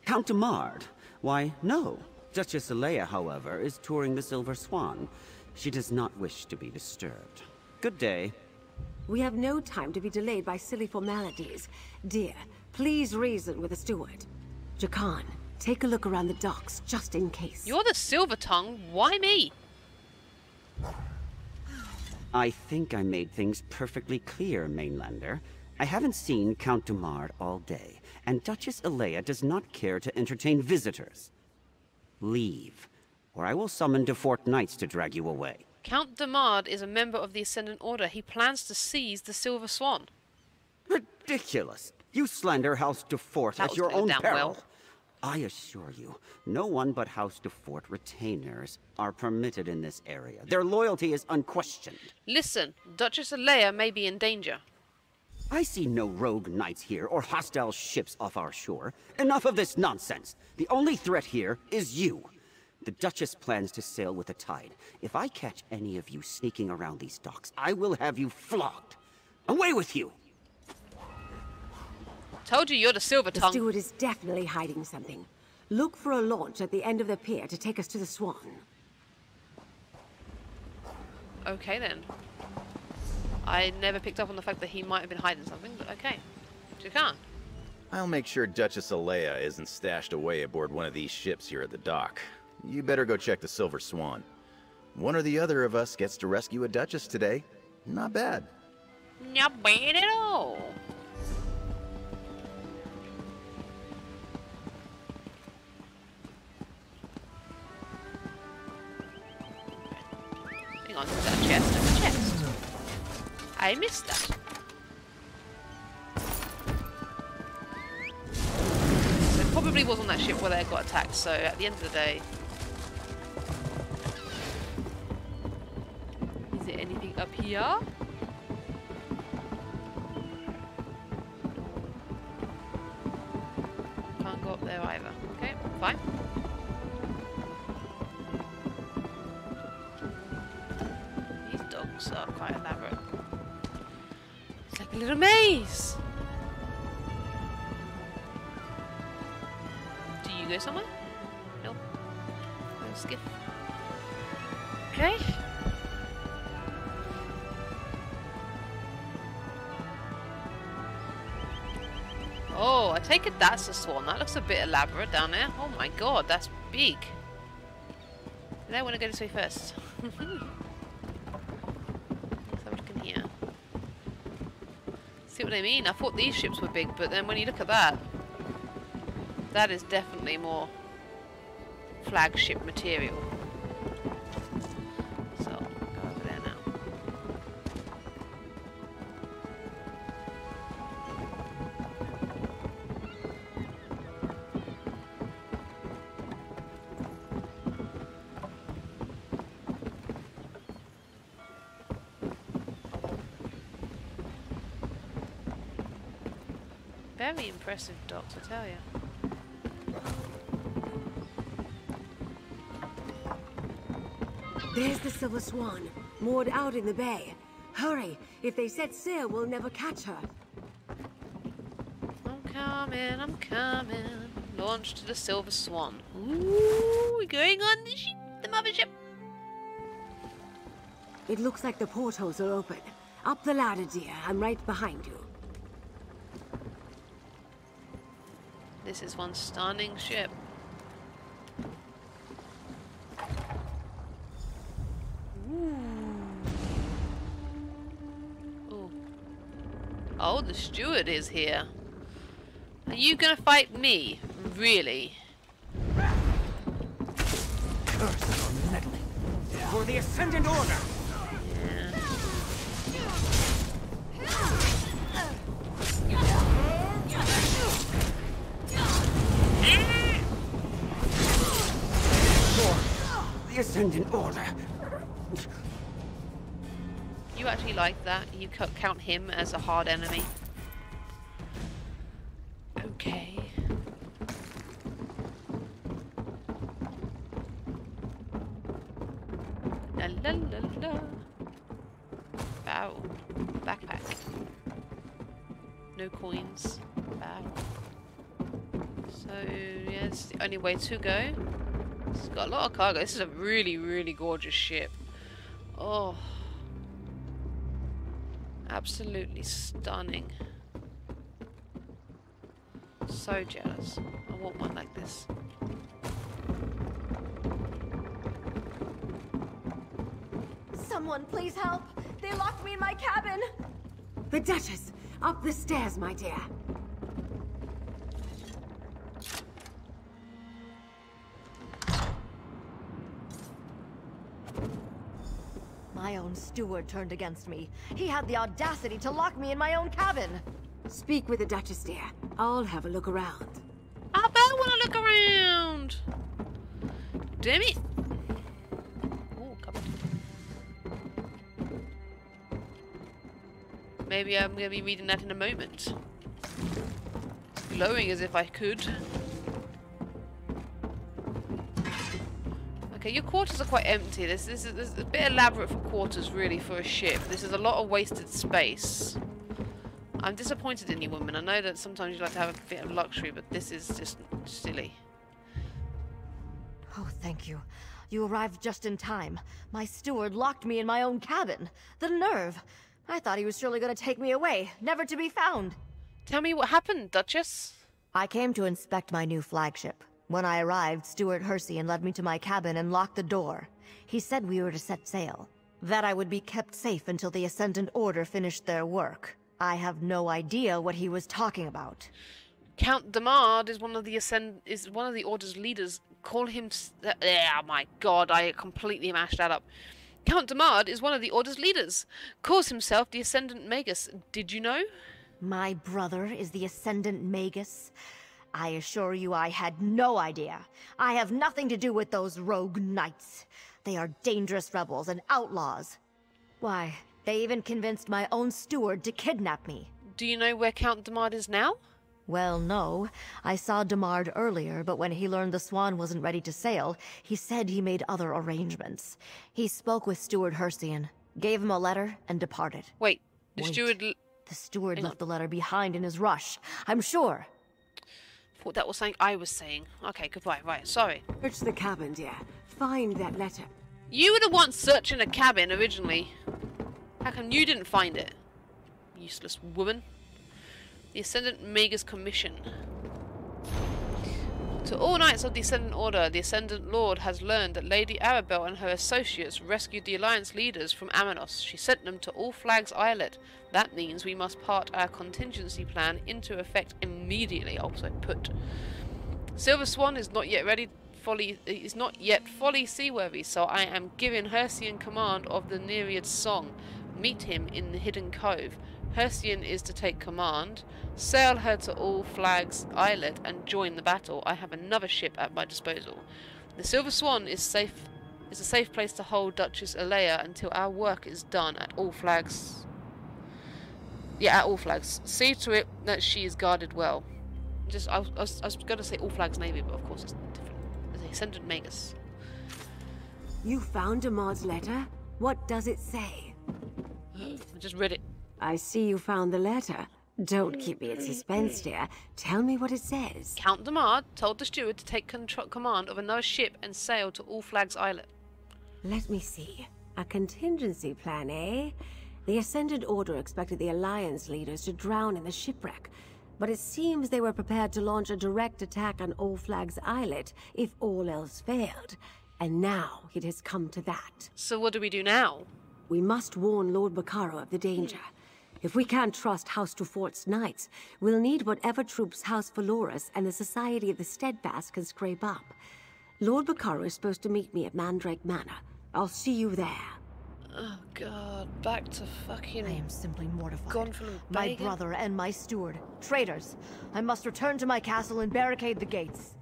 Count Demard? Why, no. Duchess Alea, however, is touring the Silver Swan. She does not wish to be disturbed. Good day. We have no time to be delayed by silly formalities. Dear, please reason with the steward. Jakan, take a look around the docks, just in case. You're the Silver Tongue. Why me? I think I made things perfectly clear, Mainlander. I haven't seen Count Demard all day, and Duchess Alea does not care to entertain visitors. Leave, or I will summon de Fort Knights to drag you away. Count Demard is a member of the Ascendant Order. He plans to seize the Silver Swan. Ridiculous! You slander House de Fort That at was your gonna go own down peril. well. I assure you, no one but House de Fort retainers are permitted in this area. Their loyalty is unquestioned. Listen, Duchess Alea may be in danger. I see no rogue knights here or hostile ships off our shore. Enough of this nonsense. The only threat here is you. The Duchess plans to sail with the tide. If I catch any of you sneaking around these docks, I will have you flogged. Away with you! Told you you're the Silver The Tongue. steward is definitely hiding something. Look for a launch at the end of the pier to take us to the Swan. Okay then. I never picked up on the fact that he might have been hiding something, but okay. Jakan. I'll make sure Duchess Alea isn't stashed away aboard one of these ships here at the dock. You better go check the Silver Swan. One or the other of us gets to rescue a Duchess today. Not bad. Not bad at all. Hang on, is that a chest? There's a chest. I missed that. So it probably was on that ship where they got attacked, so at the end of the day... Is there anything up here? Can't go up there either. Okay, fine. These dogs are quite elaborate. It's like a little maze! Do you go somewhere? Nope. No skiff. Okay. Oh, I take it that's a swan. That looks a bit elaborate down there. Oh my god, that's big. Did I want to go this way first? Let's have a look in here. See what I mean? I thought these ships were big, but then when you look at that, that is definitely more flagship material. So, go over there now. Very impressive docks, I tell you. There's the Silver Swan, moored out in the bay. Hurry! If they set sail, we'll never catch her. I'm coming. Launch to the Silver Swan. Ooh, we're going on the ship, the mothership. It looks like the portholes are open. Up the ladder, dear. I'm right behind you. This is one stunning ship. Ooh. Oh, the steward is here. Are you gonna fight me? Really? Curse on meddling. For the Ascendant Order! For the Ascendant Order. You actually like that? You count him as a hard enemy? Okay. La la la la. Barrel. Backpack. No coins. Barrel. So, yeah, it's the only way to go. It's got a lot of cargo. This is a really, really gorgeous ship. Oh. Absolutely stunning. So jealous. I want one like this. Someone please help! They locked me in my cabin! The Duchess! Up the stairs, my dear. My own steward turned against me. He had the audacity to lock me in my own cabin! Speak with the Duchess, dear. I'll have a look around. I bet I want to look around! Damn it! Oh, cupboard. Maybe I'm going to be reading that in a moment. Glowing as if I could. Okay, your quarters are quite empty. This is a bit elaborate for quarters, really, for a ship. This is a lot of wasted space. I'm disappointed in you, woman. I know that sometimes you like to have a bit of luxury, but this is just silly. Oh, thank you. You arrived just in time. My steward locked me in my own cabin. The nerve! I thought he was surely going to take me away, never to be found. Tell me what happened, Duchess. I came to inspect my new flagship. When I arrived, Steward Hersian led me to my cabin and locked the door. He said we were to set sail. That I would be kept safe until the Ascendant Order finished their work. I have no idea what he was talking about. Count Damard is one of the Order's leaders. Call him... Oh my god, I completely mashed that up. Count Damard is one of the Order's leaders. Calls himself the Ascendant Magus. Did you know? My brother is the Ascendant Magus? I assure you I had no idea. I have nothing to do with those rogue knights. They are dangerous rebels and outlaws. Why, they even convinced my own steward to kidnap me. Do you know where Count Damard is now? Well, no. I saw Damard earlier, but when he learned the Swan wasn't ready to sail, he said he made other arrangements. He spoke with Steward Hersian, gave him a letter, and departed. Wait, the steward... The steward left the letter behind in his rush, I'm sure. Thought that was something I was saying. Okay, goodbye. Right, sorry. Search the cabin, dear. Find that letter. You were the one searching the cabin originally. How come you didn't find it? Useless woman. The Ascendant Magus Commission. To all knights of the Ascendant Order, the Ascendant Lord has learned that Lady Arabelle and her associates rescued the Alliance leaders from Amanos. She sent them to All Flags Islet. That means we must part our contingency plan into effect immediately. Also put. Silver Swan is not yet fully seaworthy, so I am giving Hersian command of the Nereid Song. Meet him in the Hidden Cove. Hersian is to take command, sail her to All Flags Islet, and join the battle. I have another ship at my disposal. The Silver Swan is a safe place to hold Duchess Alea until our work is done at All Flags. Yeah, at All Flags. See to it that she is guarded well. I was going to say All Flags Navy, but of course it's different. It's the Ascendant Magus. You found Damard's letter? What does it say? I just read it. I see you found the letter. Don't keep me in suspense, dear. Tell me what it says. Count Damard told the steward to take command of another ship and sail to All Flags Islet. Let me see. A contingency plan, eh? The Ascendant Order expected the Alliance leaders to drown in the shipwreck, but it seems they were prepared to launch a direct attack on All Flags Islet if all else failed. And now it has come to that. So what do we do now? We must warn Lord Bacaro of the danger. If we can't trust House Dufort's knights, we'll need whatever troops House Valoris and the Society of the Steadfast can scrape up. Lord Bacaro is supposed to meet me at Mandrake Manor. I'll see you there. Oh god, back to fucking... I am simply mortified. Gone from my brother and my steward. Traitors! I must return to my castle and barricade the gates.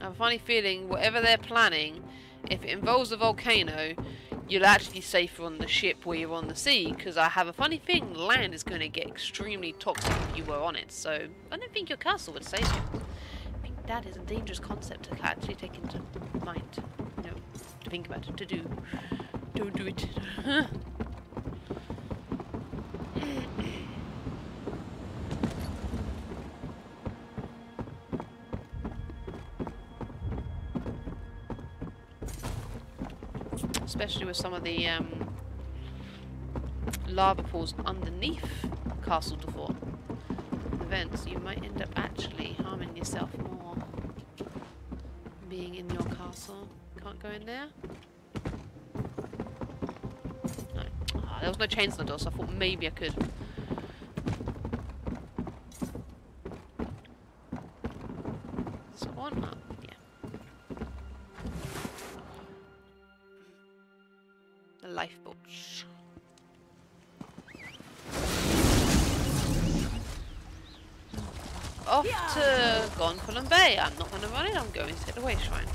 I have a funny feeling whatever they're planning, if it involves a volcano, you'll actually be safer on the ship where you're on the sea, because I have a funny feeling land is going to get extremely toxic if you were on it, so I don't think your castle would save you. I think that is a dangerous concept to actually take into mind. think about it to do. Don't do it. Especially with some of the lava pools underneath Castle de Fort events, you might end up actually harming yourself more being in your castle. Can't go in there? No. Oh, there was no chains on the door, so I thought maybe I could. Swan up, yeah. The lifeboats. Off to Gonfalon Bay. I'm not going to run it, I'm going to hit the Way Shrine.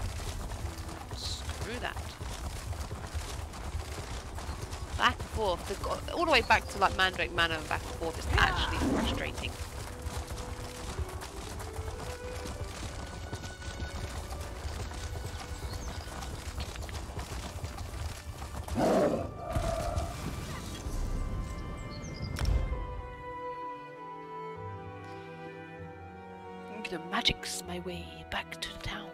Screw that. Back and forth, all the way back to like Mandrake Manor and back and forth is actually frustrating. I'm gonna magics my way back to the town.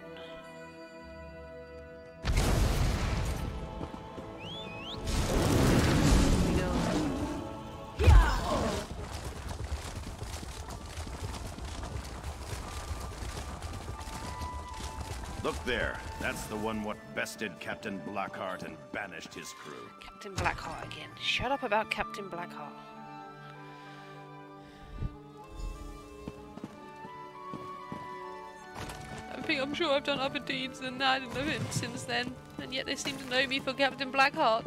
Look there. That's the one what bested Captain Blackheart and banished his crew. Captain Blackheart again. Shut up about Captain Blackheart. I'm sure I've done other deeds and I didn't know him since then, and yet they seem to know me for Captain Blackheart.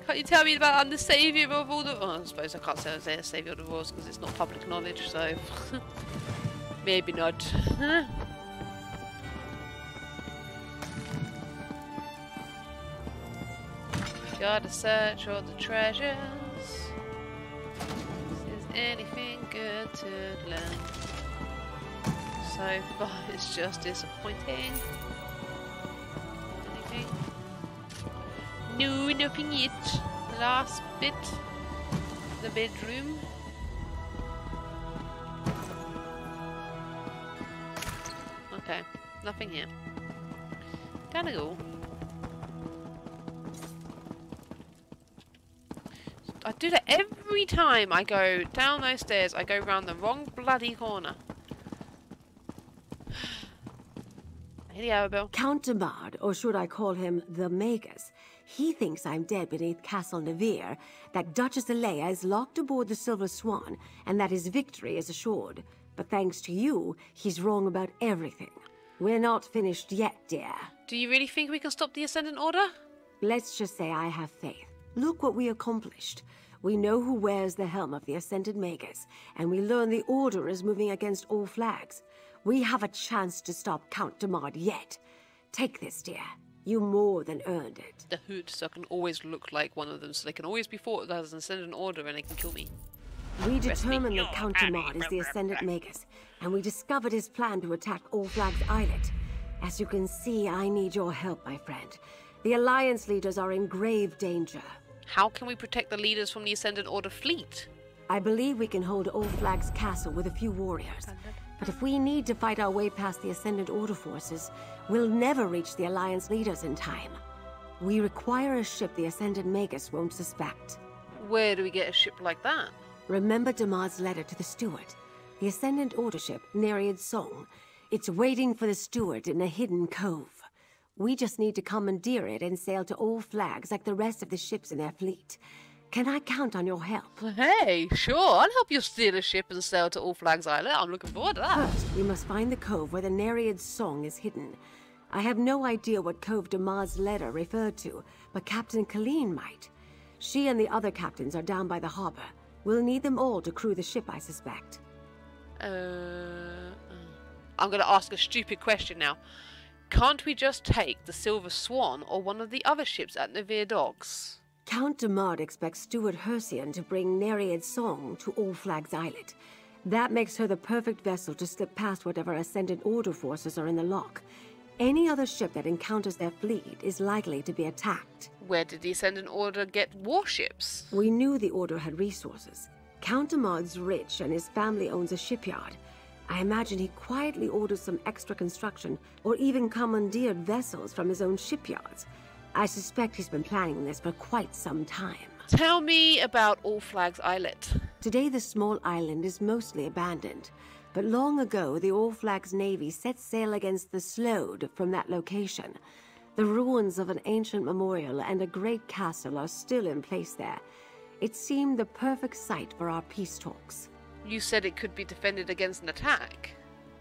Can't you tell me about I'm the saviour of all the... Oh, I suppose I can't say I'm the saviour of the royals because it's not public knowledge, so... Maybe not. Gotta search all the treasures. Is anything good to learn? So far it's just disappointing. Anything? No, nothing yet. Last bit. The bedroom. Okay, nothing here. Down I go. I do that every time I go down those stairs. I go round the wrong bloody corner. Hey, Arabelle. Count de Mard, or should I call him the Magus, he thinks I'm dead beneath Castle Nevere, that Duchess Alea is locked aboard the Silver Swan, and that his victory is assured. But thanks to you, he's wrong about everything. We're not finished yet, dear. Do you really think we can stop the Ascendant Order? Let's just say I have faith. Look what we accomplished. We know who wears the helm of the Ascended Magus, and we learn the Order is moving against all flags. We have a chance to stop Count de Mard yet. Take this, dear. You more than earned it. The hood, so I can always look like one of them, so they can always be thought as an Ascendant Order and they can kill me. We determined that Count de Mard is the Ascendant Magus, and we discovered his plan to attack All Flags Islet. As you can see, I need your help, my friend. The Alliance leaders are in grave danger. How can we protect the leaders from the Ascendant Order fleet? I believe we can hold All Flags Castle with a few warriors. But if we need to fight our way past the Ascendant Order forces, we'll never reach the Alliance leaders in time. We require a ship the Ascendant Magus won't suspect. Where do we get a ship like that? Remember de Mard's letter to the steward? The Ascendant Order ship, Nereid's Song. It's waiting for the steward in a hidden cove. We just need to commandeer it and sail to All Flags like the rest of the ships in their fleet. Can I count on your help? Hey, sure. I'll help you steal a ship and sail to All Flags Island. I'm looking forward to that. First, we must find the cove where the Nereid's Song is hidden. I have no idea what cove de Mard's letter referred to, but Captain Colleen might. She and the other captains are down by the harbor. We'll need them all to crew the ship, I suspect. I'm going to ask a stupid question now. Can't we just take the Silver Swan or one of the other ships at Nevere Docks? Count de Mard expects Steward Hercian to bring Nereid's Song to All Flags Islet. That makes her the perfect vessel to slip past whatever Ascendant Order forces are in the lock. Any other ship that encounters their fleet is likely to be attacked. Where did the Ascendant Order get warships? We knew the Order had resources. Count Ahmad's rich and his family owns a shipyard. I imagine he quietly ordered some extra construction or even commandeered vessels from his own shipyards. I suspect he's been planning this for quite some time. Tell me about All Flags Islet. Today the small island is mostly abandoned, but long ago the All Flags Navy set sail against the Slode from that location. The ruins of an ancient memorial and a great castle are still in place there. It seemed the perfect site for our peace talks. You said it could be defended against an attack.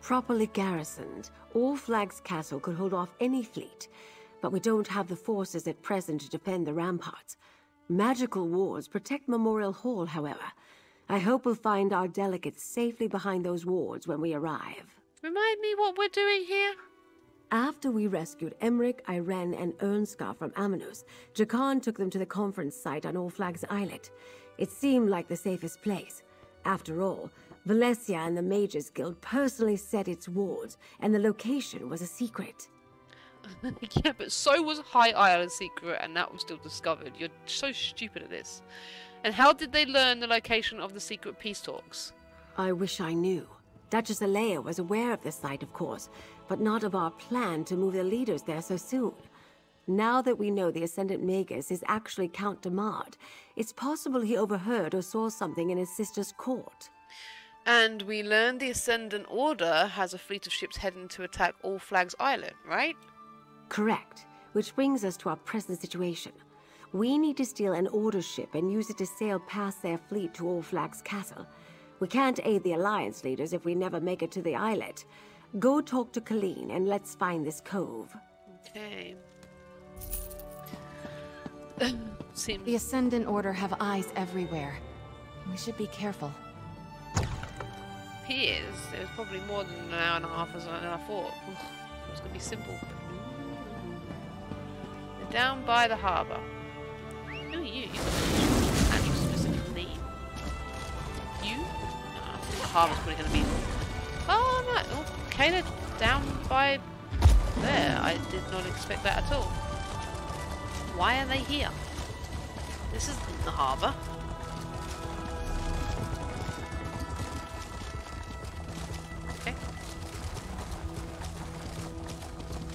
Properly garrisoned, All Flags Castle could hold off any fleet, but we don't have the forces at present to defend the ramparts. Magical wards protect Memorial Hall, however. I hope we'll find our delegates safely behind those wards when we arrive. Remind me what we're doing here? After we rescued Emmerich, Irene, and Ernska from Amanus, Jakan took them to the conference site on All Flags Islet. It seemed like the safest place. After all, Valencia and the Mages Guild personally set its wards, and the location was a secret. Yeah, but so was High Isle a secret, and that was still discovered. You're so stupid at this. And how did they learn the location of the secret peace talks? I wish I knew. Duchess Alea was aware of the site, of course, but not of our plan to move the leaders there so soon. Now that we know the Ascendant Magus is actually Count Damard, it's possible he overheard or saw something in his sister's court. And we learned the Ascendant Order has a fleet of ships heading to attack All Flags Island, right? Correct. Which brings us to our present situation. We need to steal an Order ship and use it to sail past their fleet to All Flags Castle. We can't aid the Alliance leaders if we never make it to the islet. Go talk to Colleen and let's find this cove. Okay. Seems... The Ascendant Order have eyes everywhere. We should be careful. He is. It was probably more than an hour and a half than I thought. It was going to be simple. They're down by the harbour. Who are you? You've got an actual specific name. You? I think the harbour's probably going to be... Oh, no. Okay, they're down by there. I did not expect that at all. Why are they here? This isn't the harbour. Okay.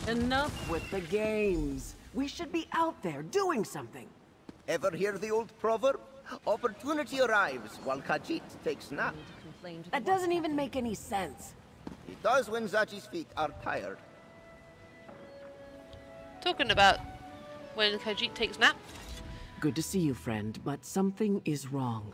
Enough with the games. We should be out there doing something. Ever hear the old proverb? Opportunity arrives while Khajiit takes nap. That doesn't even make any sense. It does when Zachi's feet are tired. Talking about when Khajiit takes nap. Good to see you, friend, but something is wrong.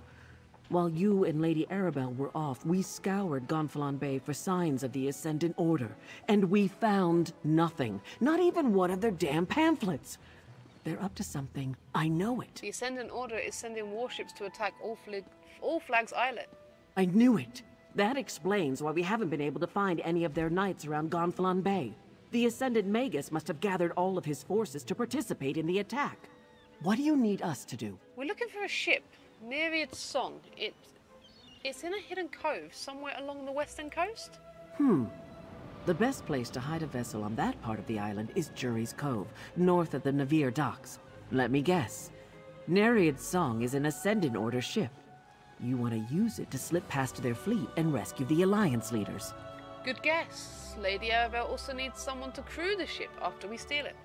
While you and Lady Arabelle were off, we scoured Gonfalon Bay for signs of the Ascendant Order, and we found nothing. Not even one of their damn pamphlets. They're up to something. I know it. The Ascendant Order is sending warships to attack All Flags Islet. I knew it. That explains why we haven't been able to find any of their knights around Gonfalon Bay. The Ascendant Magus must have gathered all of his forces to participate in the attack. What do you need us to do? We're looking for a ship. Nereid's Song. It's in a hidden cove somewhere along the western coast. The best place to hide a vessel on that part of the island is Jury's Cove, north of the Navir docks. Let me guess. Nereid's Song is an Ascendant Order ship. You want to use it to slip past their fleet and rescue the Alliance leaders. Good guess. Lady Arabelle also needs someone to crew the ship after we steal it.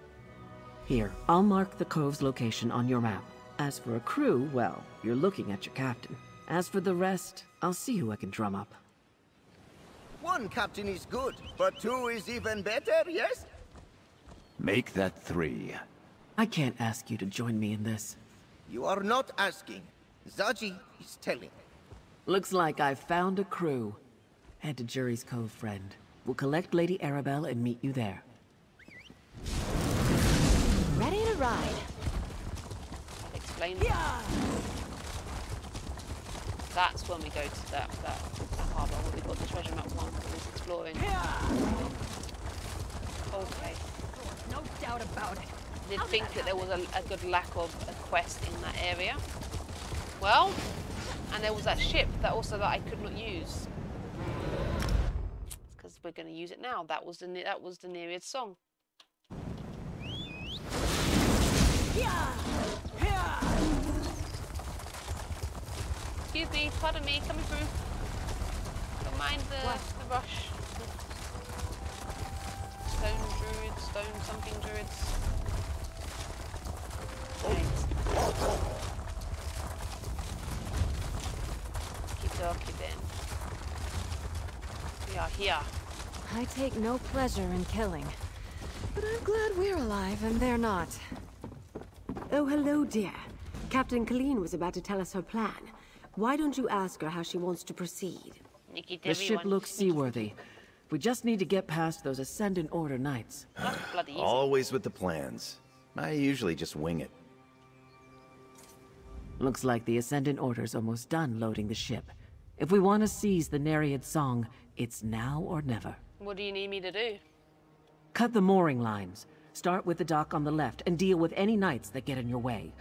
Here, I'll mark the cove's location on your map. As for a crew, well, you're looking at your captain. As for the rest, I'll see who I can drum up. One captain is good, but two is even better, yes? Make that 3. I can't ask you to join me in this. You are not asking. Zaji is telling. Looks like I've found a crew. Head to Jury's Cove, friend. We'll collect Lady Arabelle and meet you there. Ready to ride. Explain. Yeah. That's when we go to that harbour where we got the treasure map 1 for this exploring. Okay. No doubt about it. Did think that there was a good lack of a quest in that area. Well, and there was that ship that I could not use. Because we're going to use it now. That was the Nereid Song. Excuse me, pardon me, coming through. Don't mind the rush. Stone druids, stone something druids. Right. Keep then. We are here. I take no pleasure in killing. But I'm glad we're alive and they're not. Oh, hello, dear. Captain Colleen was about to tell us her plan. Why don't you ask her how she wants to proceed? The ship looks seaworthy. We just need to get past those Ascendant Order knights. Always with the plans. I usually just wing it. Looks like the Ascendant Order's almost done loading the ship. If we want to seize the Nereid song, it's now or never. What do you need me to do? Cut the mooring lines. Start with the dock on the left and deal with any knights that get in your way.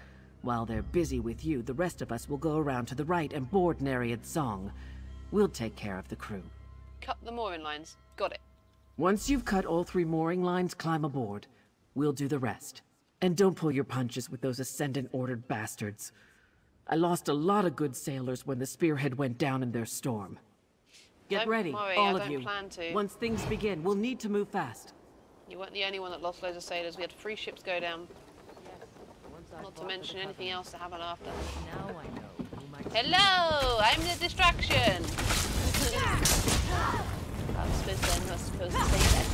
While they're busy with you, the rest of us will go around to the right and board Nereid's song. We'll take care of the crew. Cut the mooring lines. Got it. Once you've cut all 3 mooring lines, climb aboard. We'll do the rest. And don't pull your punches with those Ascendant-ordered bastards. I lost a lot of good sailors when the Spearhead went down in their storm. Get ready, worry, all I of you. plan to. Once things begin, we'll need to move fast. You weren't the only one that lost loads of sailors. We had 3 ships go down. Not to mention anything else that happened after. Now I know. Hello! I'm the distraction! I'm not supposed to say that.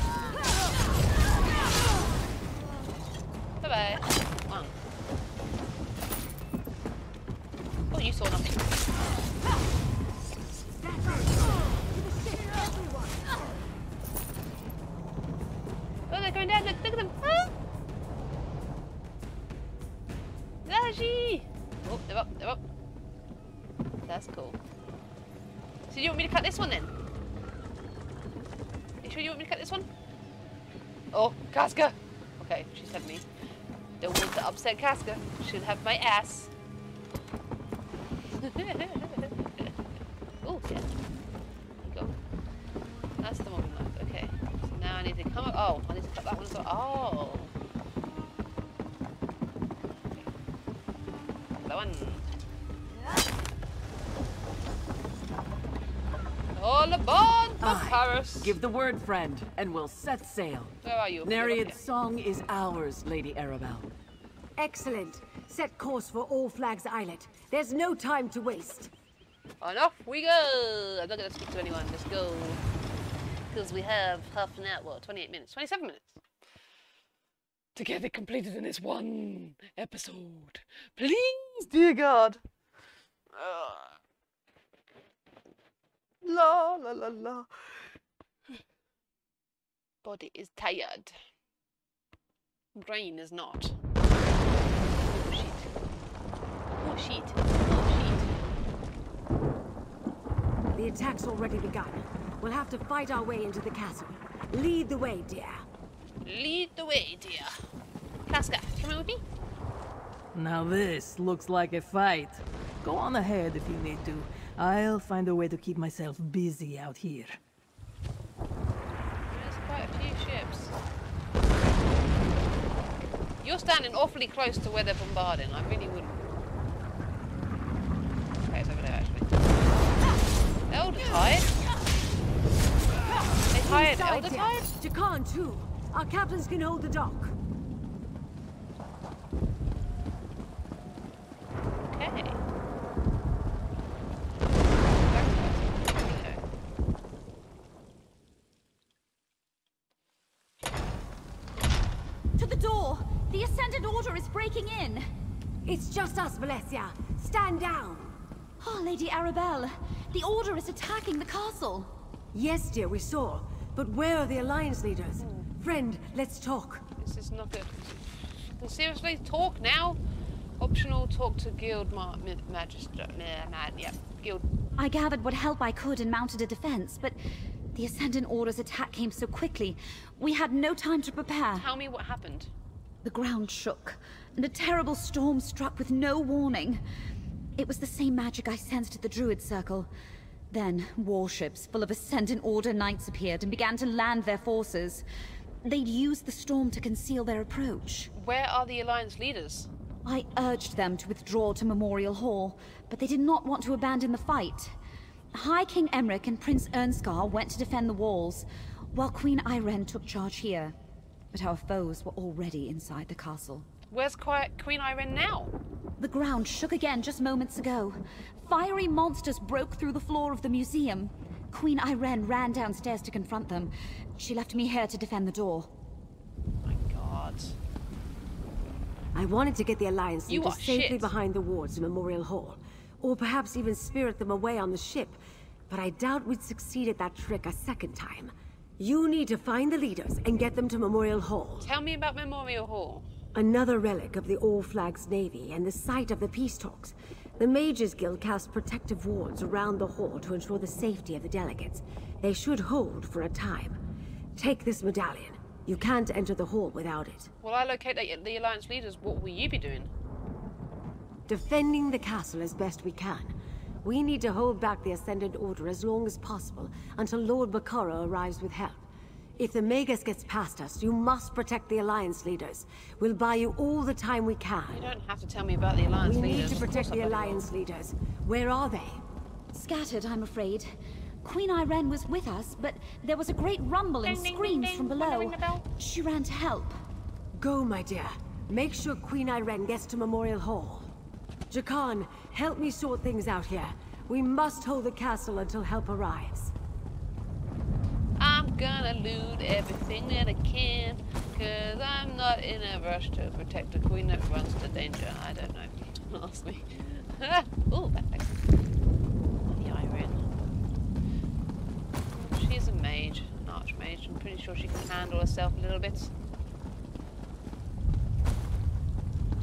Bye-bye. One. Oh, you saw nothing. Oh, they're going down. Look at them. Ah! Laji! Oh, they're up, they're up. That's cool. So do you want me to cut this one then? Are you sure you want me to cut this one? Oh, Casca! Okay, she said me. Don't want to upset Casca. She'll have my ass. Oh, yeah. There you go. That's the moment left. Okay. So now I need to come up. Oh, I need to cut that one as well. Oh. That one. All aboard the Paris. Give the word, friend, and we'll set sail. Where are you? Nereid's song is ours, Lady Arabelle. Excellent. Set course for All Flags Islet. There's no time to waste. And off we go. I'm not going to speak to anyone. Let's go. Because we have half an hour, well, 28 minutes, 27 minutes. To get it completed in this one episode. Please, dear God. La la la la. Body is tired. Brain is not. Oh shit. Oh shit. Oh shit. The attack's already begun. We'll have to fight our way into the castle. Lead the way, dear. Lead the way, dear. Casca, come with me. Now this looks like a fight. Go on ahead if you need to. I'll find a way to keep myself busy out here. There's quite a few ships. You're standing awfully close to where they're bombarding. I really wouldn't. Okay, it's over there actually. Elder Tide? They hired Elder Tide? Jakan too. Our captains can hold the dock. Okay. To the door! The Ascendant Order is breaking in! It's just us, Valencia. Stand down! Oh, Lady Arabelle, the Order is attacking the castle! Yes, dear, we saw. But where are the Alliance leaders? Friend, let's talk. This is not good. Seriously, talk now? Optional, talk to Guild Magistrate. Yeah, Guild. I gathered what help I could and mounted a defense, but the Ascendant Order's attack came so quickly, we had no time to prepare. Tell me what happened. The ground shook, and a terrible storm struck with no warning. It was the same magic I sensed at the Druid Circle. Then, warships full of Ascendant Order knights appeared and began to land their forces. They'd used the storm to conceal their approach. Where are the Alliance leaders? I urged them to withdraw to Memorial Hall, but they did not want to abandon the fight. High King Emmerich and Prince Ernskar went to defend the walls, while Queen Irene took charge here. But our foes were already inside the castle. Where's Queen Irene now? The ground shook again just moments ago. Fiery monsters broke through the floor of the museum. Queen Irene ran downstairs to confront them. She left me here to defend the door. My God. I wanted to get the Alliance You leaders are safely shit. behind the wards in Memorial Hall. Or perhaps even spirit them away on the ship. But I doubt we'd succeed at that trick a second time. You need to find the leaders and get them to Memorial Hall. Tell me about Memorial Hall. Another relic of the All Flags Navy and the site of the peace talks. The Mages Guild cast protective wards around the hall to ensure the safety of the delegates. They should hold for a time. Take this medallion. You can't enter the hall without it. While I locate the Alliance leaders, what will you be doing? Defending the castle as best we can. We need to hold back the Ascendant Order as long as possible until Lord Bakaro arrives with help. If the Magus gets past us, you must protect the Alliance leaders. We'll buy you all the time we can. You don't have to tell me about the Alliance We leaders. need to protect the Alliance leaders. Where are they? Scattered, I'm afraid. Queen Irene was with us, but there was a great rumble and screams from below. She ran to help. Go, my dear. Make sure Queen Irene gets to Memorial Hall. Jakan, help me sort things out here. We must hold the castle until help arrives. I'm gonna loot everything that I can, cause I'm not in a rush to protect a queen that runs to danger. I don't know. Don't ask me. Ooh, backpack. The Irene. She's a mage, an archmage. I'm pretty sure she can handle herself a little bit.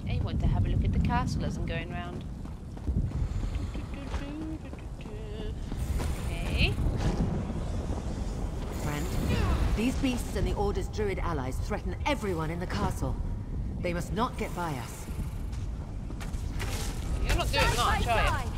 I want to have a look at the castle as I'm going round. Okay. Friend, these beasts and the Order's druid allies threaten everyone in the castle. They must not get by us. You're not doing much, are you?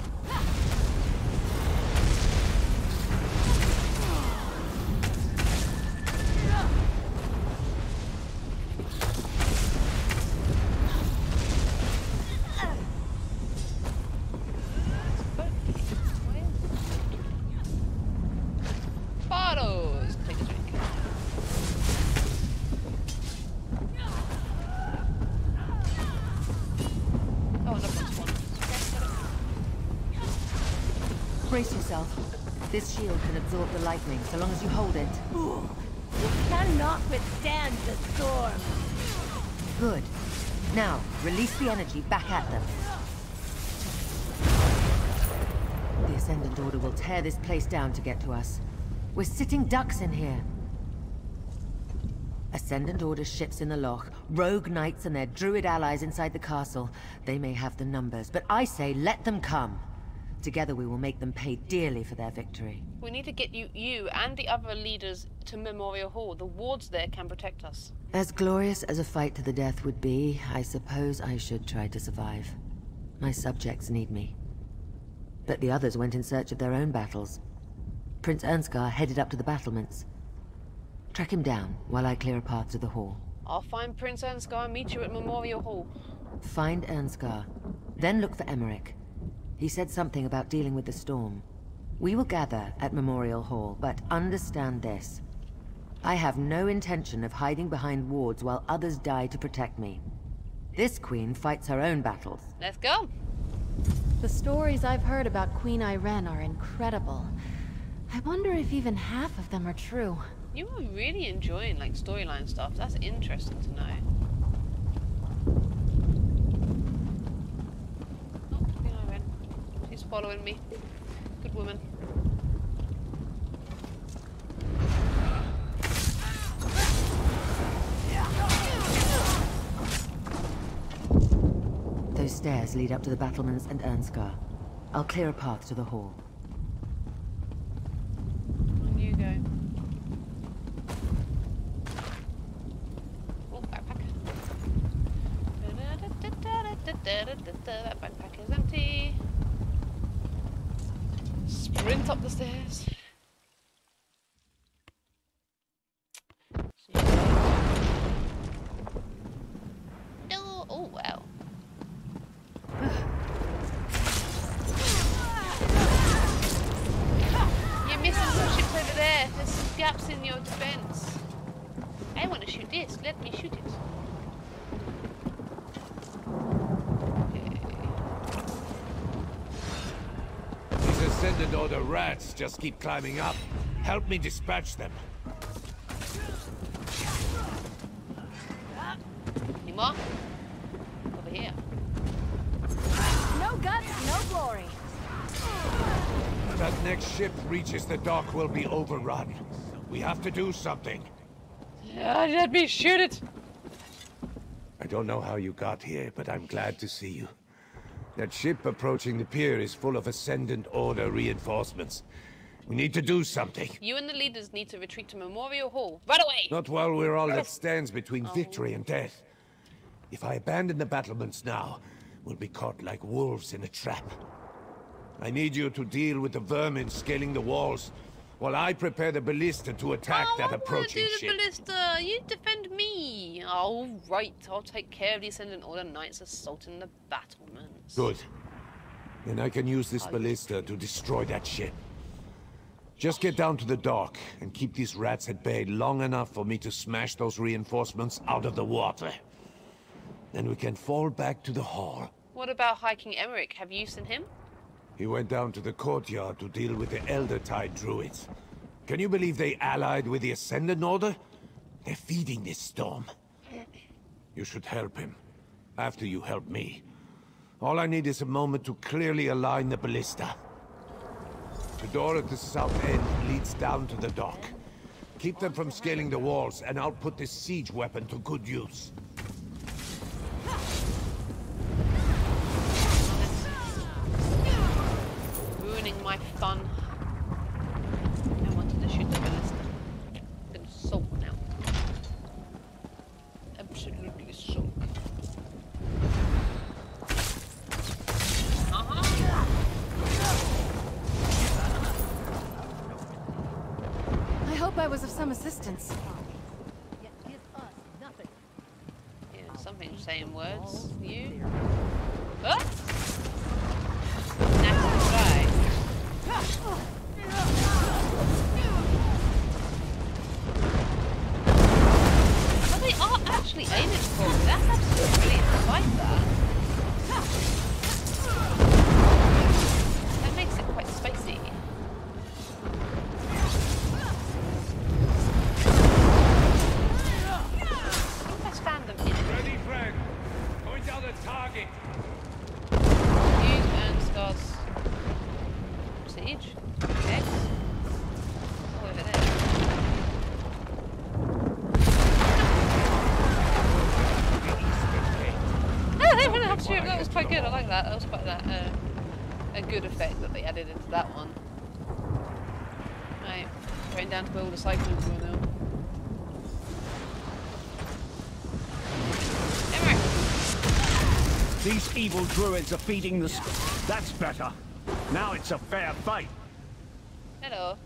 Bottles! Take a drink. Oh, no, that's one. Brace yourself. This shield can absorb the lightning so long as you hold it. You cannot withstand the storm. Good. Now, release the energy back at them. The Ascendant Order will tear this place down to get to us. We're sitting ducks in here. Ascendant Order ships in the loch, rogue knights and their druid allies inside the castle. They may have the numbers, but I say let them come. Together we will make them pay dearly for their victory. We need to get you and the other leaders to Memorial Hall. The wards there can protect us. As glorious as a fight to the death would be, I suppose I should try to survive. My subjects need me. But the others went in search of their own battles. Prince Ernskar headed up to the battlements. Track him down while I clear a path to the hall. I'll find Prince Ernskar and meet you at Memorial Hall. Find Ernskar, then look for Emmerich. He said something about dealing with the storm. We will gather at Memorial Hall, but understand this. I have no intention of hiding behind wards while others die to protect me. This queen fights her own battles. Let's go! The stories I've heard about Queen Irene are incredible. I wonder if even half of them are true. You are really enjoying, like, storyline stuff. That's interesting to know. Oh, Queen Irene. She's following me. Good woman. Those stairs lead up to the battlements and Ernskar. I'll clear a path to the hall. On you go. Oh, backpack. That backpack is empty. Sprint up the stairs. See you later. to shoot this. Let me shoot it. These Ascendant Order rats just keep climbing up. Help me dispatch them. Any more? Over here. No guts, no glory. When that next ship reaches the dock, we'll be overrun. We have to do something. Let me shoot it. I don't know how you got here, but I'm glad to see you. That ship approaching the pier is full of Ascendant Order reinforcements. We need to do something. You and the leaders need to retreat to Memorial Hall. Right away! Not while we're all that stands between victory and death. If I abandon the battlements now, we'll be caught like wolves in a trap. I need you to deal with the vermin scaling the walls, while I prepare the ballista to attack that approaching ship. I want to do the ballista. You defend me. All right, I'll take care of the Ascendant Order Knights assaulting the battlements. Good. Then I can use this ballista to destroy that ship. Just get down to the dock and keep these rats at bay long enough for me to smash those reinforcements out of the water. Then we can fall back to the hall. What about High King Emmerich? Have you seen him? He went down to the courtyard to deal with the Elder Tide druids. Can you believe they allied with the Ascendant Order? They're feeding this storm. You should help him, after you help me. All I need is a moment to clearly align the ballista. The door at the south end leads down to the dock. Keep them from scaling the walls, and I'll put this siege weapon to good use. Ruining my fun. I wanted to shoot the ballista. I'm gonna sulk now. Absolutely sulk. I hope I was of some assistance. Yeah, something saying words. You? Ah! That's right. But they are actually aiming for me. That's absolutely brilliant. I like that. That makes it quite spacey. Let's fan them in. Ready, friend. Point out a target. Use Ernstgar's siege. X. Oh, over there. Oh, they went after you. That was quite good. I like that. That was quite a good effect that they added into that one. Right, going down to where all the cyclones were now. These evil druids are feeding the... That's better. Now it's a fair fight. Hello.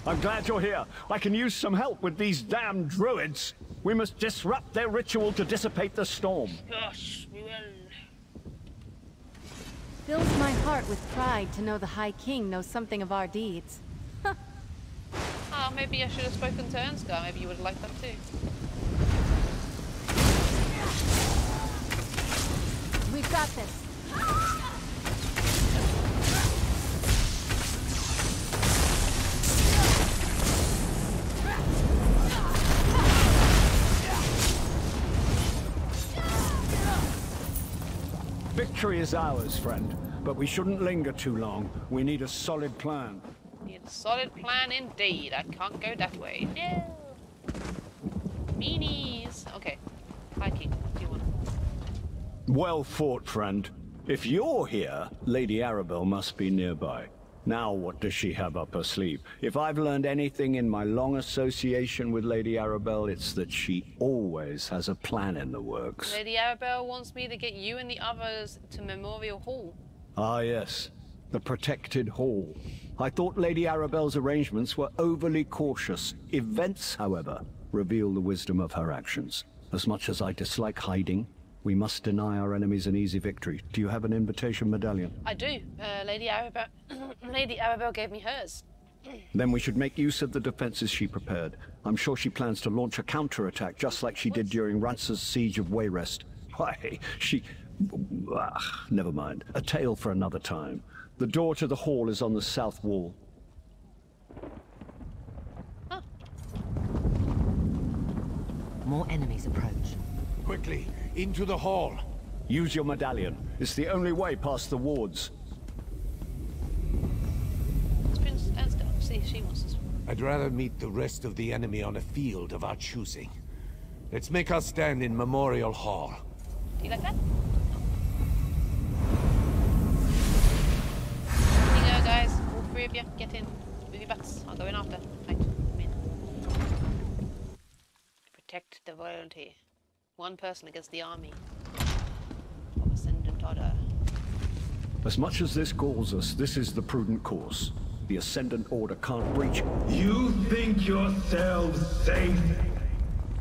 I'm glad you're here. I can use some help with these damn druids. We must disrupt their ritual to dissipate the storm. Gosh, we will. Fills my heart with pride to know the High King knows something of our deeds. Oh, maybe I should have spoken to Ernstgar. Maybe you would have liked that too. We've got this. Victory is ours, friend. But we shouldn't linger too long. We need a solid plan. Need a solid plan indeed. I can't go that way. No. Meanies. Okay. High King, what do you want? Well fought, friend. If you're here, Lady Arabelle must be nearby. Now what does she have up her sleeve? If I've learned anything in my long association with Lady Arabelle, it's that she always has a plan in the works. Lady Arabelle wants me to get you and the others to Memorial Hall. Ah yes, the protected hall. I thought Lady Arabelle's arrangements were overly cautious. Events, however, reveal the wisdom of her actions. As much as I dislike hiding, we must deny our enemies an easy victory. Do you have an invitation medallion? I do. Lady Arabelle gave me hers. Then we should make use of the defenses she prepared. I'm sure she plans to launch a counterattack just like she did during Rance's siege of Wayrest. Why, she... never mind. A tale for another time. The door to the hall is on the south wall. More enemies approach. Quickly, into the hall. Use your medallion. It's the only way past the wards. See if she wants to. I'd rather meet the rest of the enemy on a field of our choosing. Let's make our stand in Memorial Hall. Do you like that? Here you go, guys. All three of you, get in. Move your butts. I'll go in after. Right, come in. Protect the royalty. One person against the army of Ascendant Order. As much as this galls us, this is the prudent course. The Ascendant Order can't breach. You think yourselves safe?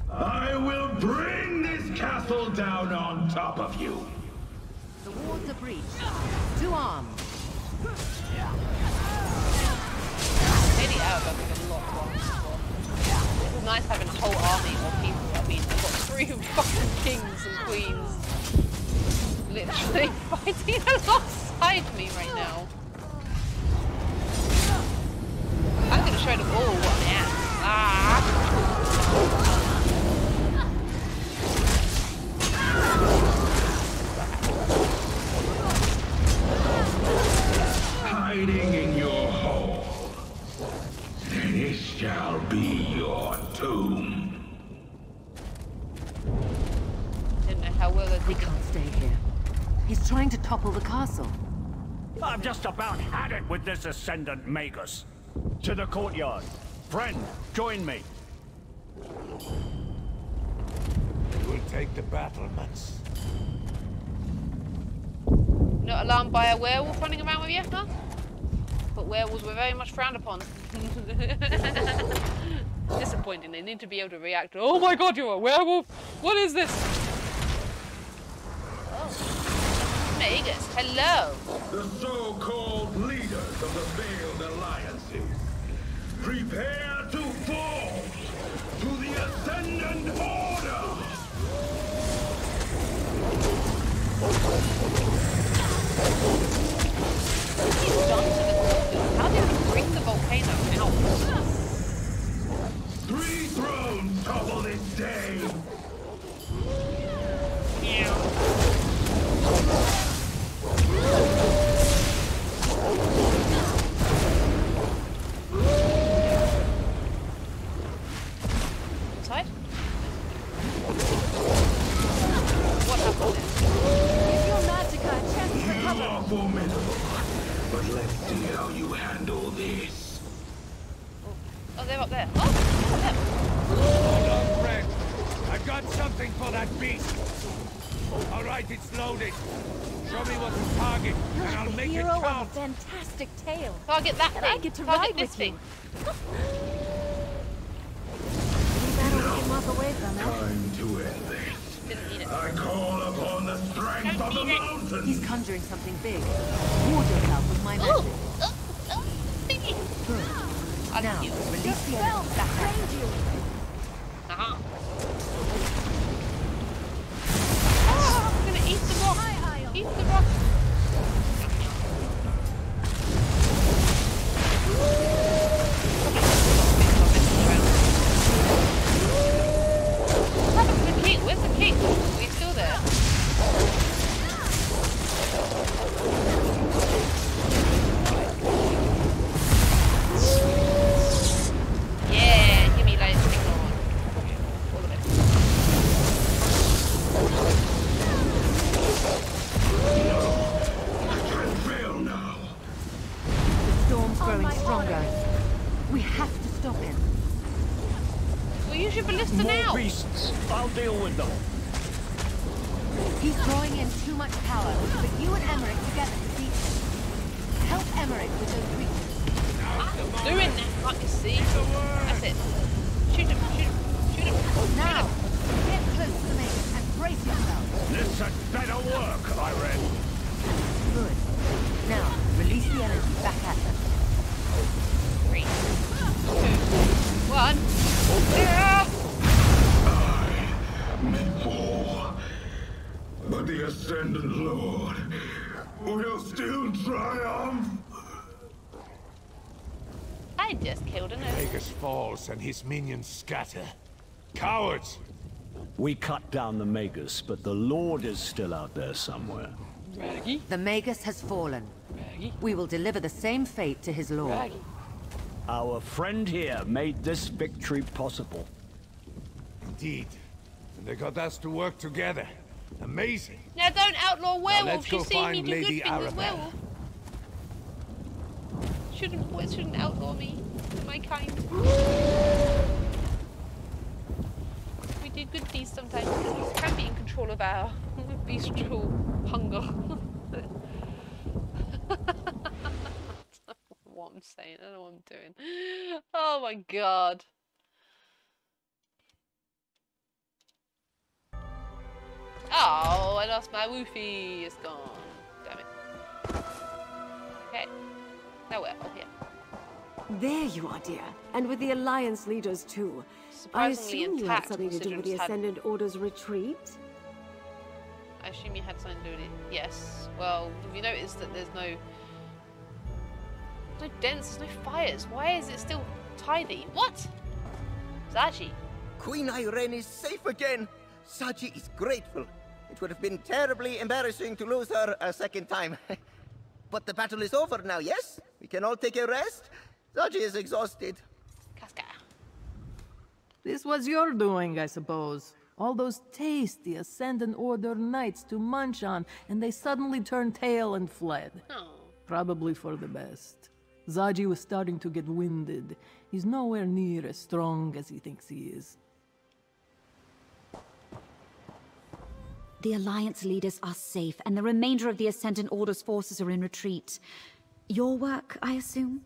I will bring this castle down on top of you. The wards are breached. To arms. Lady Arabelle is a lot to arms for. It's nice having a whole army of people. I mean, we've got 3 fucking kings and queens literally fighting alongside me right now. I'm gonna show them all what I am. Hiding in your hole. This shall be your tomb. Didn't know how well we can't stay here. He's trying to topple the castle. I've just about had it with this Ascendant Magus. To the courtyard. Friend, join me. We'll take the battlements. Not alarmed by a werewolf running around with you, huh? But werewolves were very much frowned upon. Disappointing. They need to be able to react. Oh my god, you're a werewolf! What is this? Oh. Magus, hello! The so-called leaders of the Veiled Alliances. Prepare to fall to the Ascendant Order! He's done to the courtyard. How did he bring the volcano out? 3 thrones topple this day! Inside? What happened there? Use your magicka, check for You cover. are formidable, but let's see how you handle this. Oh, they're up there. Oh, them. Hold on, friend. I've got something for that beast. All right, it's loaded. Show me what to target, You're and I'll like the make it hero of a count. fantastic tale. Target that And thing. I get to Target ride this with thing. We better get him off away from it. Time to end this. Didn't need it. I call upon the strength of the mountain. He's conjuring something big. Ward yourself with my message. Good. Now, release the enemy back at you. Uh-huh. Oh, I'm gonna eat the rock. Eat the rock. What happened to the king? Where's the king? He's still there. Yeah, give me like stick on. All of it. I can fail now. The storm's growing stronger. We have to stop him. Well, use your ballista More now. beasts. I'll deal with them. He's drawing in too much power, but you and Emmerich together defeat him. Help Emmerich with those creatures. I'm doing that, can't you see? That's it. Shoot him, shoot him, shoot him. Now, get close to me and brace yourself. This had better work, I read. Good. Now, release the energy back at them. Great. May fall, but the Ascendant Lord will still triumph. I just killed an Magus falls and his minions scatter. Cowards! We cut down the Magus, but the Lord is still out there somewhere. The Magus has fallen. We will deliver the same fate to his lord. Our friend here made this victory possible. Indeed. And they got us to work together. Amazing. Now don't outlaw werewolves. let's go You see me find do good Lady things as Arabelle. werewolf. Shouldn't outlaw me. My kind. We do good things sometimes. We can be in control of our bestial hunger. What I'm saying, I don't know what I'm doing. Oh my god. Oh, I lost my woofie. It's gone. Damn it. Okay. Now we're all here. There you are, dear. And with the Alliance leaders, too. I Surprisingly assume you had intact, something to do with the considering Ascendant Order's retreat? I assume you had something to do with it. Yes. Well, have you noticed that there's no dents, there's no fires? Why is it still tidy? What? Zaji. Queen Irene is safe again. Saji is grateful. It would have been terribly embarrassing to lose her a second time. But the battle is over now, yes? We can all take a rest? Saji is exhausted. Casca. This was your doing, I suppose. All those tasty Ascendant Order knights to munch on, and they suddenly turned tail and fled. Oh. Probably for the best. Zaji was starting to get winded. He's nowhere near as strong as he thinks he is. The Alliance leaders are safe, and the remainder of the Ascendant Order's forces are in retreat. Your work, I assume?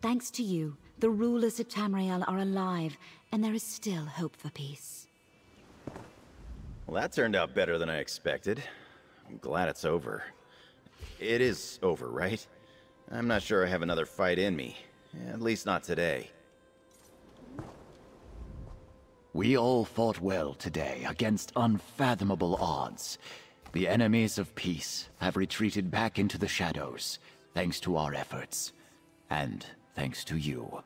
Thanks to you, the rulers of Tamriel are alive, and there is still hope for peace. Well, that turned out better than I expected. I'm glad it's over. It is over, right? I'm not sure I have another fight in me. At least not today. We all fought well today against unfathomable odds. The enemies of peace have retreated back into the shadows, thanks to our efforts. And thanks to you.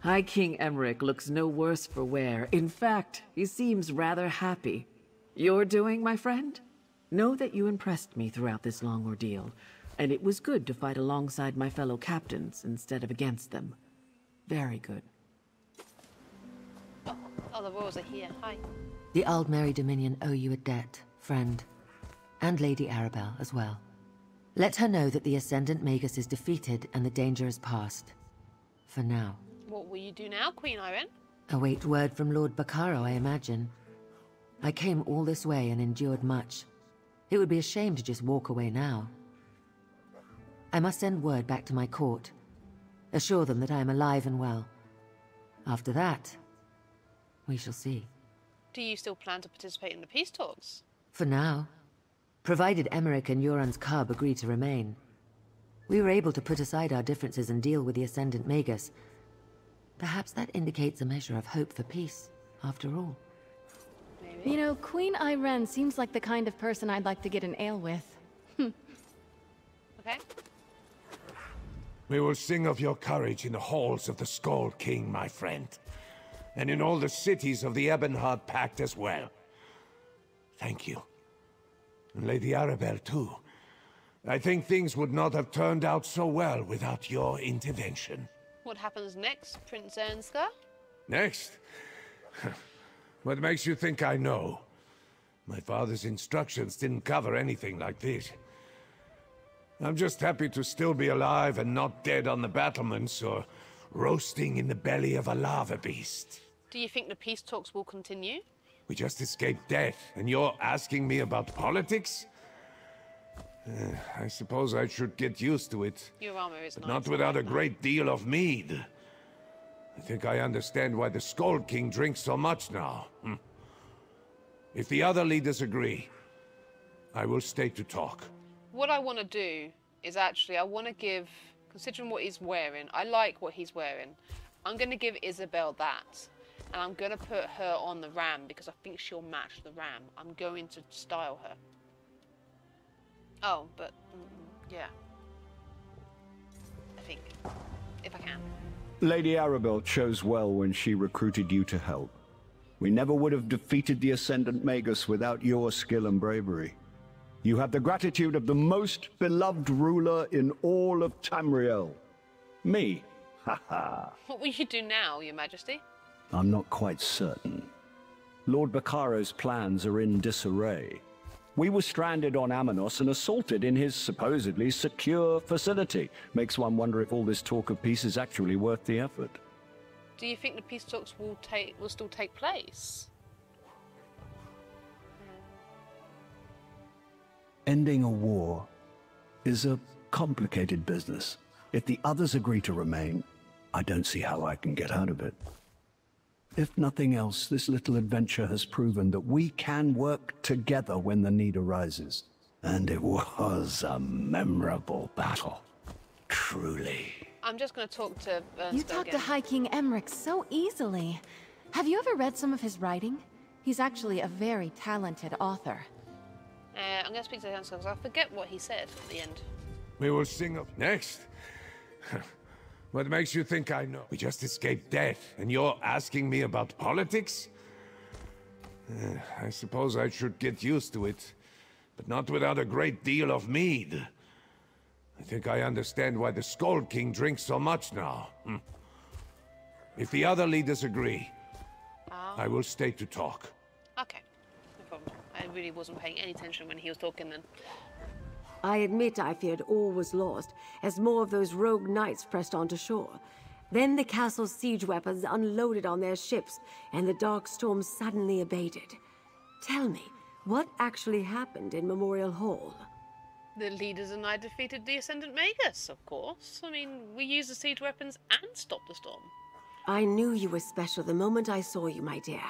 High King Emmerich looks no worse for wear. In fact, he seems rather happy. You're doing, my friend? Know that you impressed me throughout this long ordeal, and it was good to fight alongside my fellow captains instead of against them. Very good. Oh, the royals are here. Hi. The Aldmeri Dominion owe you a debt, friend. And Lady Arabelle as well. Let her know that the Ascendant Magus is defeated and the danger is past. For now. What will you do now, Queen Irene? Await word from Lord Bacaro, I imagine. I came all this way and endured much. It would be a shame to just walk away now. I must send word back to my court. Assure them that I am alive and well. After that, we shall see. Do you still plan to participate in the peace talks? For now. Provided Emmerich and Yoran's cub agree to remain. We were able to put aside our differences and deal with the Ascendant Magus. Perhaps that indicates a measure of hope for peace, after all. You know, Queen Irene seems like the kind of person I'd like to get an ale with. Okay. We will sing of your courage in the halls of the Skald King, my friend. And in all the cities of the Ebonheart Pact as well. Thank you. And Lady Arabelle, too. I think things would not have turned out so well without your intervention. What happens next, Prince Ernska? Next? What makes you think I know? My father's instructions didn't cover anything like this. I'm just happy to still be alive and not dead on the battlements or roasting in the belly of a lava beast. Do you think the peace talks will continue? We just escaped death, and you're asking me about politics? I suppose I should get used to it. Your armor is but not without a great deal of mead. I think I understand why the Skald King drinks so much now. If the other leaders agree, I will stay to talk. What I want to do is actually, I want to give, considering what he's wearing, I like what he's wearing. I'm going to give Isabel that. And I'm going to put her on the ram because I think she'll match the ram. I'm going to style her. Oh, but yeah. I think, if I can. Lady Arabelle chose well when she recruited you to help. We never would have defeated the Ascendant Magus without your skill and bravery. You have the gratitude of the most beloved ruler in all of Tamriel. Me. Haha. What will you do now, Your Majesty? I'm not quite certain. Lord Baccaro's plans are in disarray. We were stranded on Amanos and assaulted in his supposedly secure facility. Makes one wonder if all this talk of peace is actually worth the effort. Do you think the peace talks will still take place? Ending a war is a complicated business. If the others agree to remain, I don't see how I can get out of it. If nothing else, this little adventure has proven that we can work together when the need arises. And it was a memorable battle. Truly. I'm just going to talk to You talk to High King Emmerich so easily. Have you ever read some of his writing? He's actually a very talented author. I'm going to speak to Ernst because I forget what he said at the end. We will sing up next. What makes you think I know? We just escaped death, and you're asking me about politics? I suppose I should get used to it, but not without a great deal of mead. I think I understand why the Skull King drinks so much now. If the other leaders agree, I will stay to talk. Okay, no problem. I really wasn't paying any attention when he was talking then. I admit I feared all was lost, as more of those rogue knights pressed onto shore. Then the castle's siege weapons unloaded on their ships, and the dark storm suddenly abated. Tell me, what actually happened in Memorial Hall? The leaders and I defeated the Ascendant Magus, of course. I mean, we used the siege weapons and stopped the storm. I knew you were special the moment I saw you, my dear.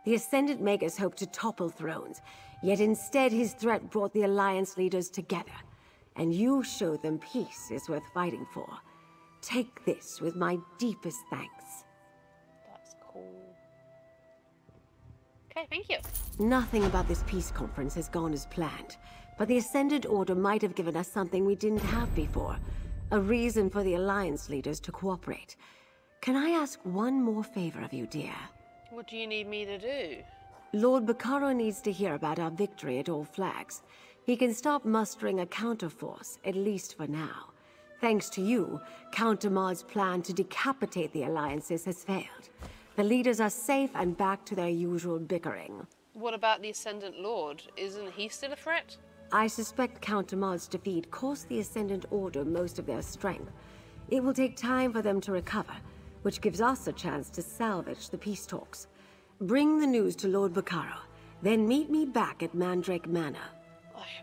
The Ascendant Magus hoped to topple thrones, yet instead his threat brought the Alliance leaders together. And you showed them peace is worth fighting for. Take this with my deepest thanks. That's cool. Okay, thank you. Nothing about this peace conference has gone as planned, but the Ascendant Order might have given us something we didn't have before. A reason for the Alliance leaders to cooperate. Can I ask one more favor of you, dear? What do you need me to do? Lord Baccaro needs to hear about our victory at All Flags. He can stop mustering a counterforce, at least for now. Thanks to you, Count Demard's plan to decapitate the alliances has failed. The leaders are safe and back to their usual bickering. What about the Ascendant Lord? Isn't he still a threat? I suspect Count Demard's defeat cost the Ascendant Order most of their strength. It will take time for them to recover, which gives us a chance to salvage the peace talks. Bring the news to Lord Baccaro, then meet me back at Mandrake Manor.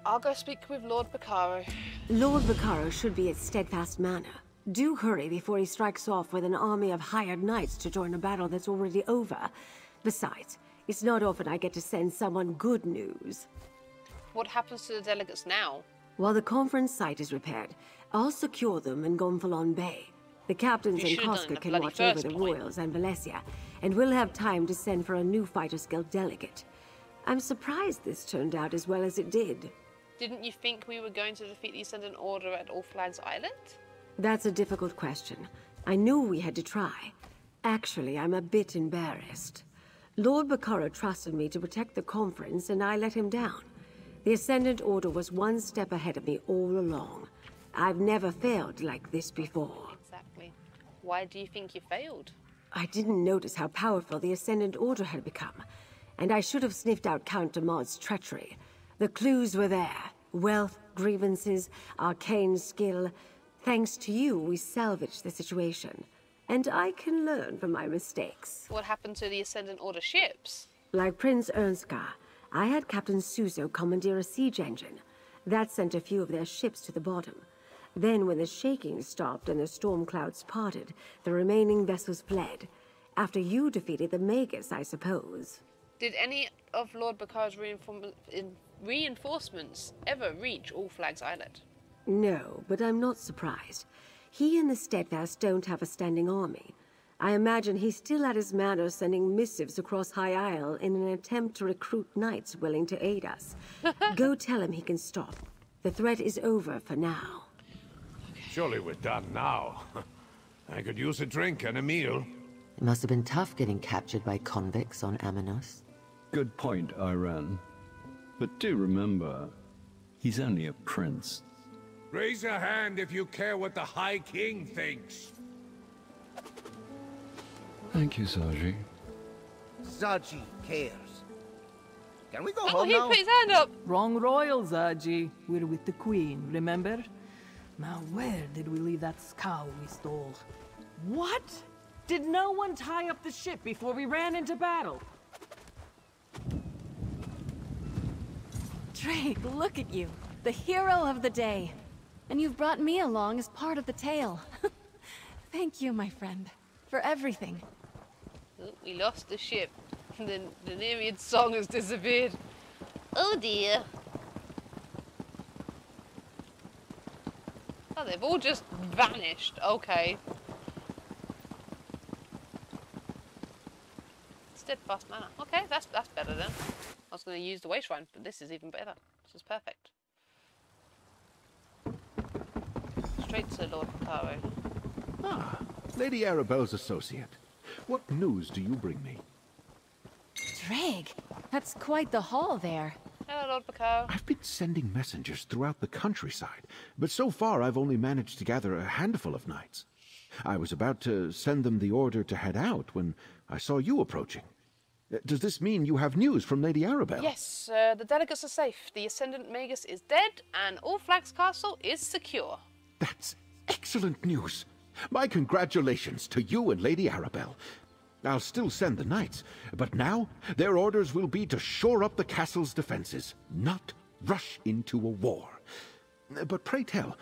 I'll go speak with Lord Baccaro. Lord Baccaro should be at Steadfast Manor. Do hurry before he strikes off with an army of hired knights to join a battle that's already over. Besides, it's not often I get to send someone good news. What happens to the delegates now? While the conference site is repaired, I'll secure them in Gonfalon Bay. The captains and Koska can watch over the Royals and Valencia, and we'll have time to send for a new Fighters Guild delegate. I'm surprised this turned out as well as it did. Didn't you think we were going to defeat the Ascendant Order at All Flags Island? That's a difficult question. I knew we had to try. Actually, I'm a bit embarrassed. Lord Baccaro trusted me to protect the conference, and I let him down. The Ascendant Order was one step ahead of me all along. I've never failed like this before. Exactly. Why do you think you failed? I didn't notice how powerful the Ascendant Order had become, and I should have sniffed out Count Demard's treachery. The clues were there. Wealth, grievances, arcane skill. Thanks to you, we salvaged the situation. And I can learn from my mistakes. What happened to the Ascendant Order ships? Like Prince Ernskar, I had Captain Suso commandeer a siege engine. That sent a few of their ships to the bottom. Then when the shaking stopped and the storm clouds parted, the remaining vessels fled. After you defeated the Magus, I suppose. Did any of Lord Baccaro's reinforcements ever reach All Flags Island? No, but I'm not surprised. He and the Steadfast don't have a standing army. I imagine he's still at his manor sending missives across High Isle in an attempt to recruit knights willing to aid us. Go tell him he can stop. The threat is over for now. Surely we're done now. I could use a drink and a meal. It must have been tough getting captured by convicts on Aminos. Good point, Iran. But do remember, he's only a prince. Raise a hand if you care what the High King thinks. Thank you, Saji. Saji cares. Can we go Oh, home he now? put his hand up. Wrong royal, Zaji. We're with the Queen, remember? Now where did we leave that scow we stole? What? Did no one tie up the ship before we ran into battle? Drake, look at you. The hero of the day. And you've brought me along as part of the tale. Thank you, my friend, for everything. Oh, we lost the ship. The Nereid song has disappeared. Oh dear. Oh, they've all just vanished. Okay. Steadfast manner. Okay, that's better then. I was going to use the waste shrine, but this is even better. This is perfect. Straight to Lord Picaro. Ah, Lady Arabelle's associate. What news do you bring me? Drake, that's quite the haul there. Hello, Lord Picaro. I've been sending messengers throughout the countryside, but so far I've only managed to gather a handful of knights. I was about to send them the order to head out when I saw you approaching. Does this mean you have news from Lady Arabelle? Yes, the delegates are safe. The Ascendant Magus is dead, and All Flags Castle is secure. That's excellent news. My congratulations to you and Lady Arabelle. I'll still send the knights, but now their orders will be to shore up the castle's defenses, not rush into a war. But pray tell,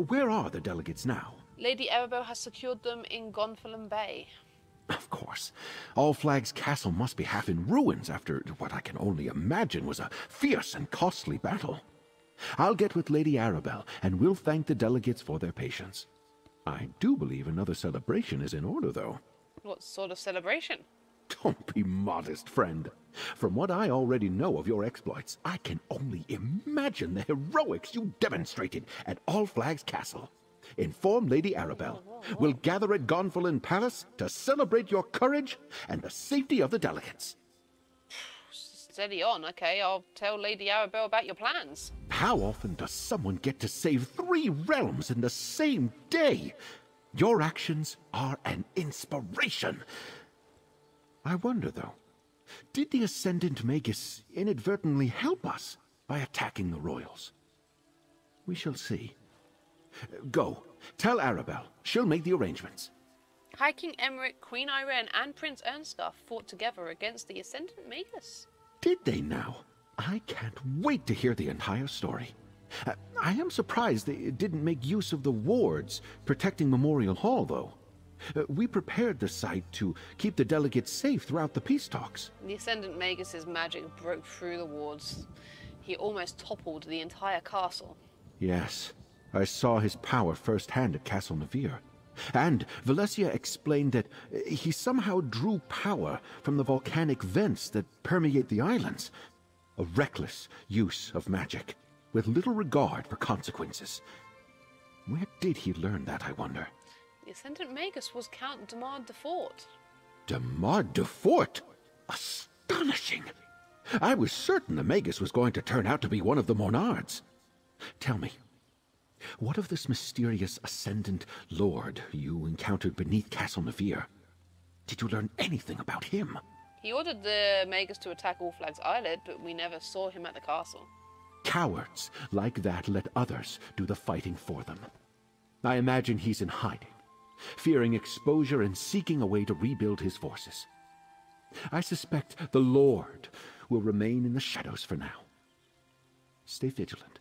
where are the delegates now? Lady Arabelle has secured them in Gonfalon Bay. Of course. All Flags Castle must be half in ruins after what I can only imagine was a fierce and costly battle. I'll get with Lady Arabelle, and we'll thank the delegates for their patience. I do believe another celebration is in order, though. What sort of celebration? Don't be modest, friend. From what I already know of your exploits, I can only imagine the heroics you demonstrated at All Flags Castle. Inform Lady Arabelle. We'll gather at Gonfalon Palace to celebrate your courage and the safety of the delegates. Steady on, okay. I'll tell Lady Arabelle about your plans. How often does someone get to save 3 realms in the same day? Your actions are an inspiration. I wonder, though, did the Ascendant Magus inadvertently help us by attacking the royals? We shall see. Go, tell Arabelle. She'll make the arrangements. High King Emmerich, Queen Irene, and Prince Ernskar fought together against the Ascendant Magus. Did they now? I can't wait to hear the entire story. I am surprised they didn't make use of the wards protecting Memorial Hall, though. We prepared the site to keep the delegates safe throughout the peace talks. The Ascendant Magus's magic broke through the wards. He almost toppled the entire castle. Yes, I saw his power firsthand at Castle Navir. And Valencia explained that he somehow drew power from the volcanic vents that permeate the islands. A reckless use of magic, with little regard for consequences. Where did he learn that, I wonder? The Ascendant Magus was Count Demard de Fort. Demard de Fort? Astonishing! I was certain the Magus was going to turn out to be one of the Monards. Tell me, what of this mysterious Ascendant Lord you encountered beneath Castle Navir? Did you learn anything about him? He ordered the Magus to attack All Flags Island, but we never saw him at the castle. Cowards like that let others do the fighting for them. I imagine he's in hiding, fearing exposure and seeking a way to rebuild his forces. I suspect the Lord will remain in the shadows for now. Stay vigilant.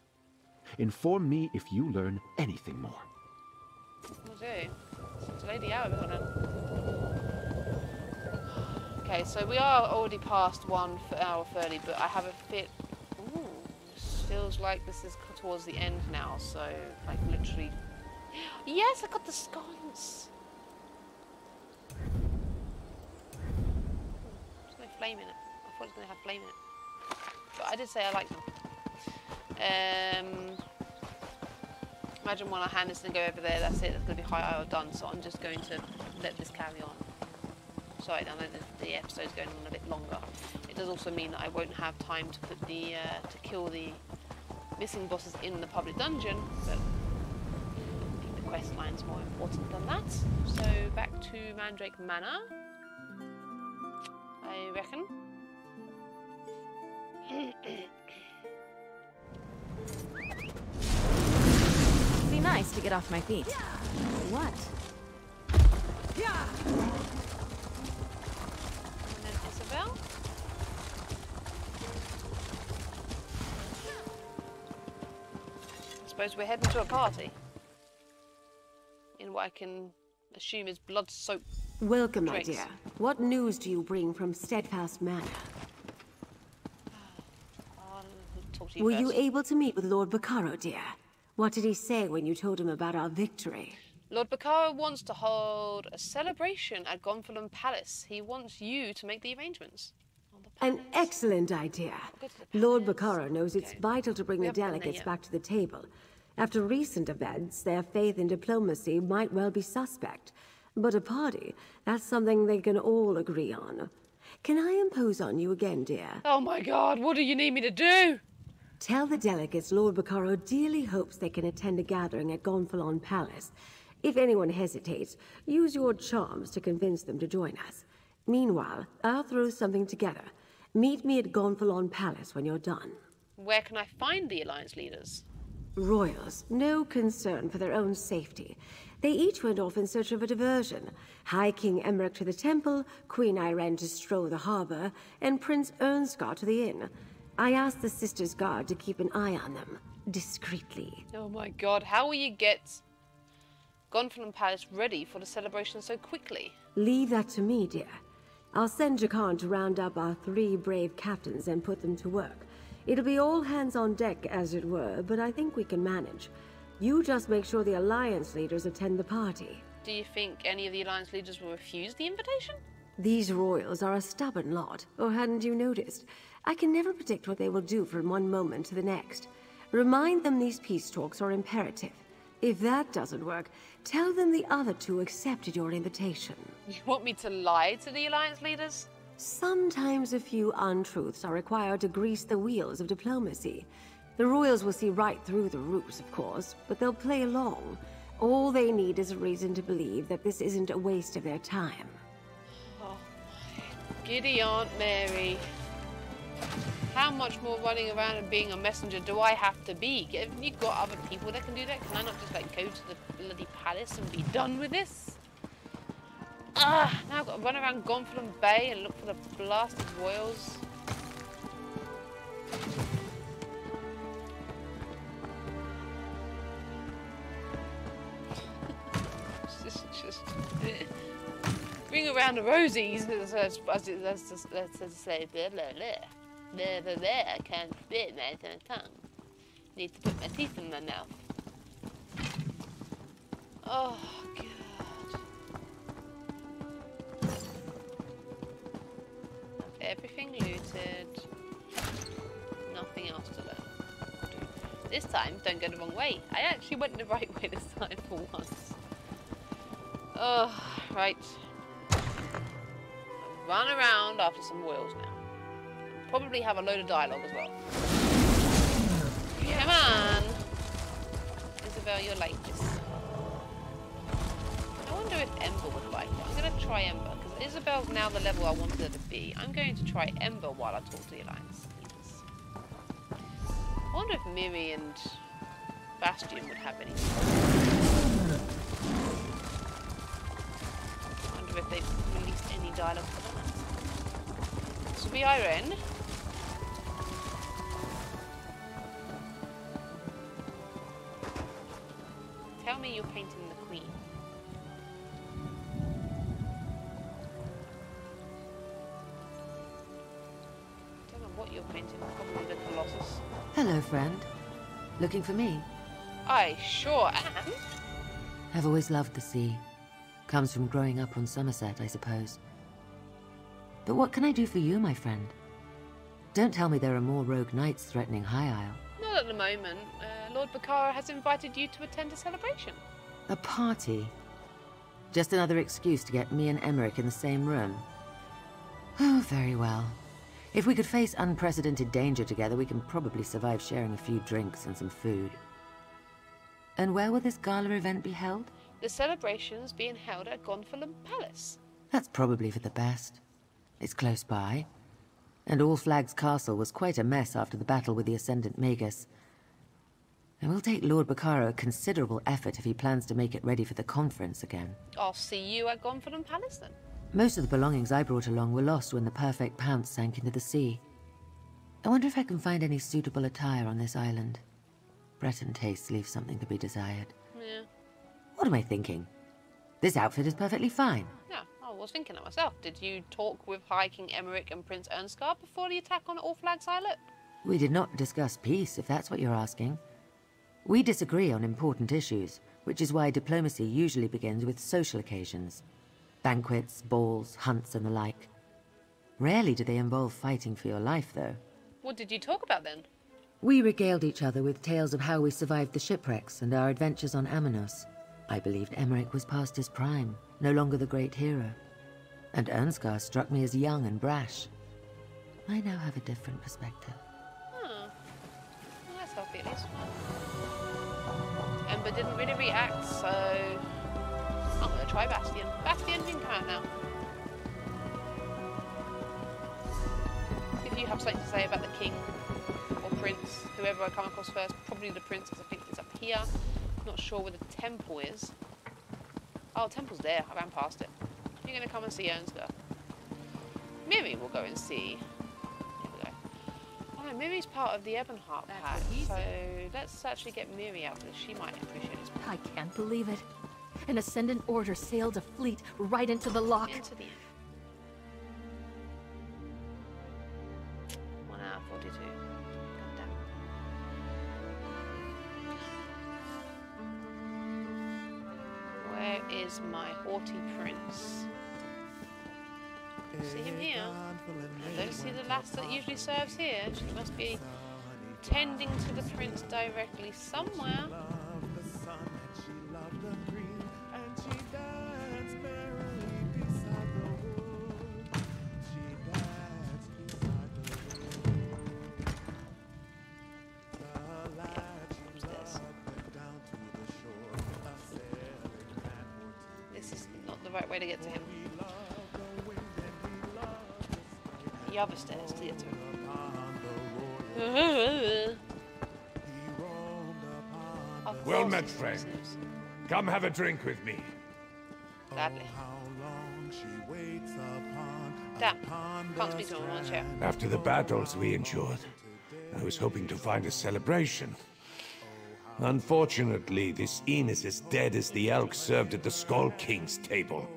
Inform me if you learn anything more. Will do. It's Lady Arabelle then. Okay, so we are already past 1 hour 30, but I have a fit. Ooh, this feels like this is towards the end now, so like literally. Yes, I got the sconce. flame in it. I thought it was going to have flame in it. But I did say I like them. Imagine when I hand this and go over there, that's it, that's going to be high IO done, so I'm just going to let this carry on. Sorry, I know the episode's going on a bit longer. It does also mean that I won't have time to put the, to kill the missing bosses in the public dungeon, but I think the quest line's more important than that. So back to Mandrake Manor, I reckon. It'd be nice to get off my feet. What? And then Isabel. I suppose we're heading to a party. In what I can assume is blood-soaked Welcome, drinks. my dear. What news do you bring from Steadfast Manor? I'll talk to you Were first. you able to meet with Lord Bacaro, dear? What did he say when you told him about our victory? Lord Bacaro wants to hold a celebration at Gonfalon Palace. He wants you to make the arrangements. An excellent idea. Lord Bacaro knows it's vital to bring the delegates back to the table. After recent events, their faith in diplomacy might well be suspect. But a party, that's something they can all agree on. Can I impose on you again, dear? Oh my god, what do you need me to do? Tell the delegates Lord Bacaro dearly hopes they can attend a gathering at Gonfalon Palace. If anyone hesitates, use your charms to convince them to join us. Meanwhile, I'll throw something together. Meet me at Gonfalon Palace when you're done. Where can I find the Alliance leaders? Royals, no concern for their own safety. They each went off in search of a diversion. High King Emmerich to the temple, Queen Irene to stroll the harbor, and Prince Ernskar to the inn. I asked the Sisters' Guard to keep an eye on them, discreetly. Oh my god, how will you get Gonfalon Palace ready for the celebration so quickly? Leave that to me, dear. I'll send Jakan to round up our 3 brave captains and put them to work. It'll be all hands on deck, as it were, but I think we can manage. You just make sure the Alliance leaders attend the party. Do you think any of the Alliance leaders will refuse the invitation? These royals are a stubborn lot, or hadn't you noticed? I can never predict what they will do from one moment to the next. Remind them these peace talks are imperative. If that doesn't work, tell them the other 2 accepted your invitation. You want me to lie to the Alliance leaders? Sometimes a few untruths are required to grease the wheels of diplomacy. The royals will see right through the ruse, of course, but they'll play along. All they need is a reason to believe that this isn't a waste of their time. Oh my giddy Aunt Mary. How much more running around and being a messenger do I have to be? Haven't you got other people that can do that? Can I not just like go to the bloody palace and be done with this? Ah, now I've got to run around Gonfalon Bay and look for the blasted royals. just bring around the rosies, as to say, blah, blah, blah. Blah, blah, blah. I can't spit my tongue. Need to put my teeth in my mouth. Oh, God. Everything looted. Nothing else to learn. This time, don't go the wrong way. I actually went the right way this time for once. Oh, right. Run around after some royals now. Probably have a load of dialogue as well. Come on! Isabel, you're like this. I wonder if Ember would like it. I'm going to try Ember, because Isabel's now the level I wanted her to be. I'm going to try Ember while I talk to the Alliance leaders. I wonder if Miri and Bastion would have any. I wonder if they've released any dialogue for that. This will be Irene. Tell me you're painting the Queen. I don't know what you're painting, probably the Colossus. Hello, friend. Looking for me? I sure am. I've always loved the sea. Comes from growing up on Somerset, I suppose. But what can I do for you, my friend? Don't tell me there are more rogue knights threatening High Isle. Not at the moment. Lord Baccara has invited you to attend a celebration. A party? Just another excuse to get me and Emmerich in the same room. Oh, very well. If we could face unprecedented danger together, we can probably survive sharing a few drinks and some food. And where will this gala event be held? The celebration's being held at Gonfalon Palace. That's probably for the best. It's close by. And All Flags Castle was quite a mess after the battle with the Ascendant Magus. It will take Lord Baccara a considerable effort if he plans to make it ready for the conference again. I'll see you at Gonfalon Palace then. Most of the belongings I brought along were lost when the Perfect Pounce sank into the sea. I wonder if I can find any suitable attire on this island. Breton tastes leave something to be desired. Yeah. What am I thinking? This outfit is perfectly fine. Yeah, I was thinking that myself. Did you talk with High King Emmerich and Prince Ernskar before the attack on All Flags Islet? We did not discuss peace, if that's what you're asking. We disagree on important issues, which is why diplomacy usually begins with social occasions. Banquets, balls, hunts, and the like. Rarely do they involve fighting for your life, though. What did you talk about then? We regaled each other with tales of how we survived the shipwrecks and our adventures on Amanos. I believed Emmerich was past his prime, no longer the great hero. And Ernskar struck me as young and brash. I now have a different perspective. Well, that's healthy at least. Ember didn't really react, so I'm going to try Bastion. Bastion can come out now. If you have something to say about the king or prince, whoever I come across first, probably the prince because I think it's up here. Not sure where the temple is. Oh, the temple's there. I ran past it. You're going to come and see Ernskar. Miri will go and see. Here we go. Oh, Miri's part of the Ebonheart pack, so let's actually get Miri out because she might appreciate this. I can't believe it. An Ascendant Order sailed a fleet right into the lock. Into the 1 hour 42. Where is my haughty prince? See him here. I don't see the lass that usually serves here. She must be tending to the prince directly somewhere. This is not the right way to get to him. The other stairs to get to him. Well met, friend. Come have a drink with me. Gladly. Damn, can't speak to him on a chair. After the battles we endured, I was hoping to find a celebration. Unfortunately, this inn is as dead as the elk served at the Skull King's table.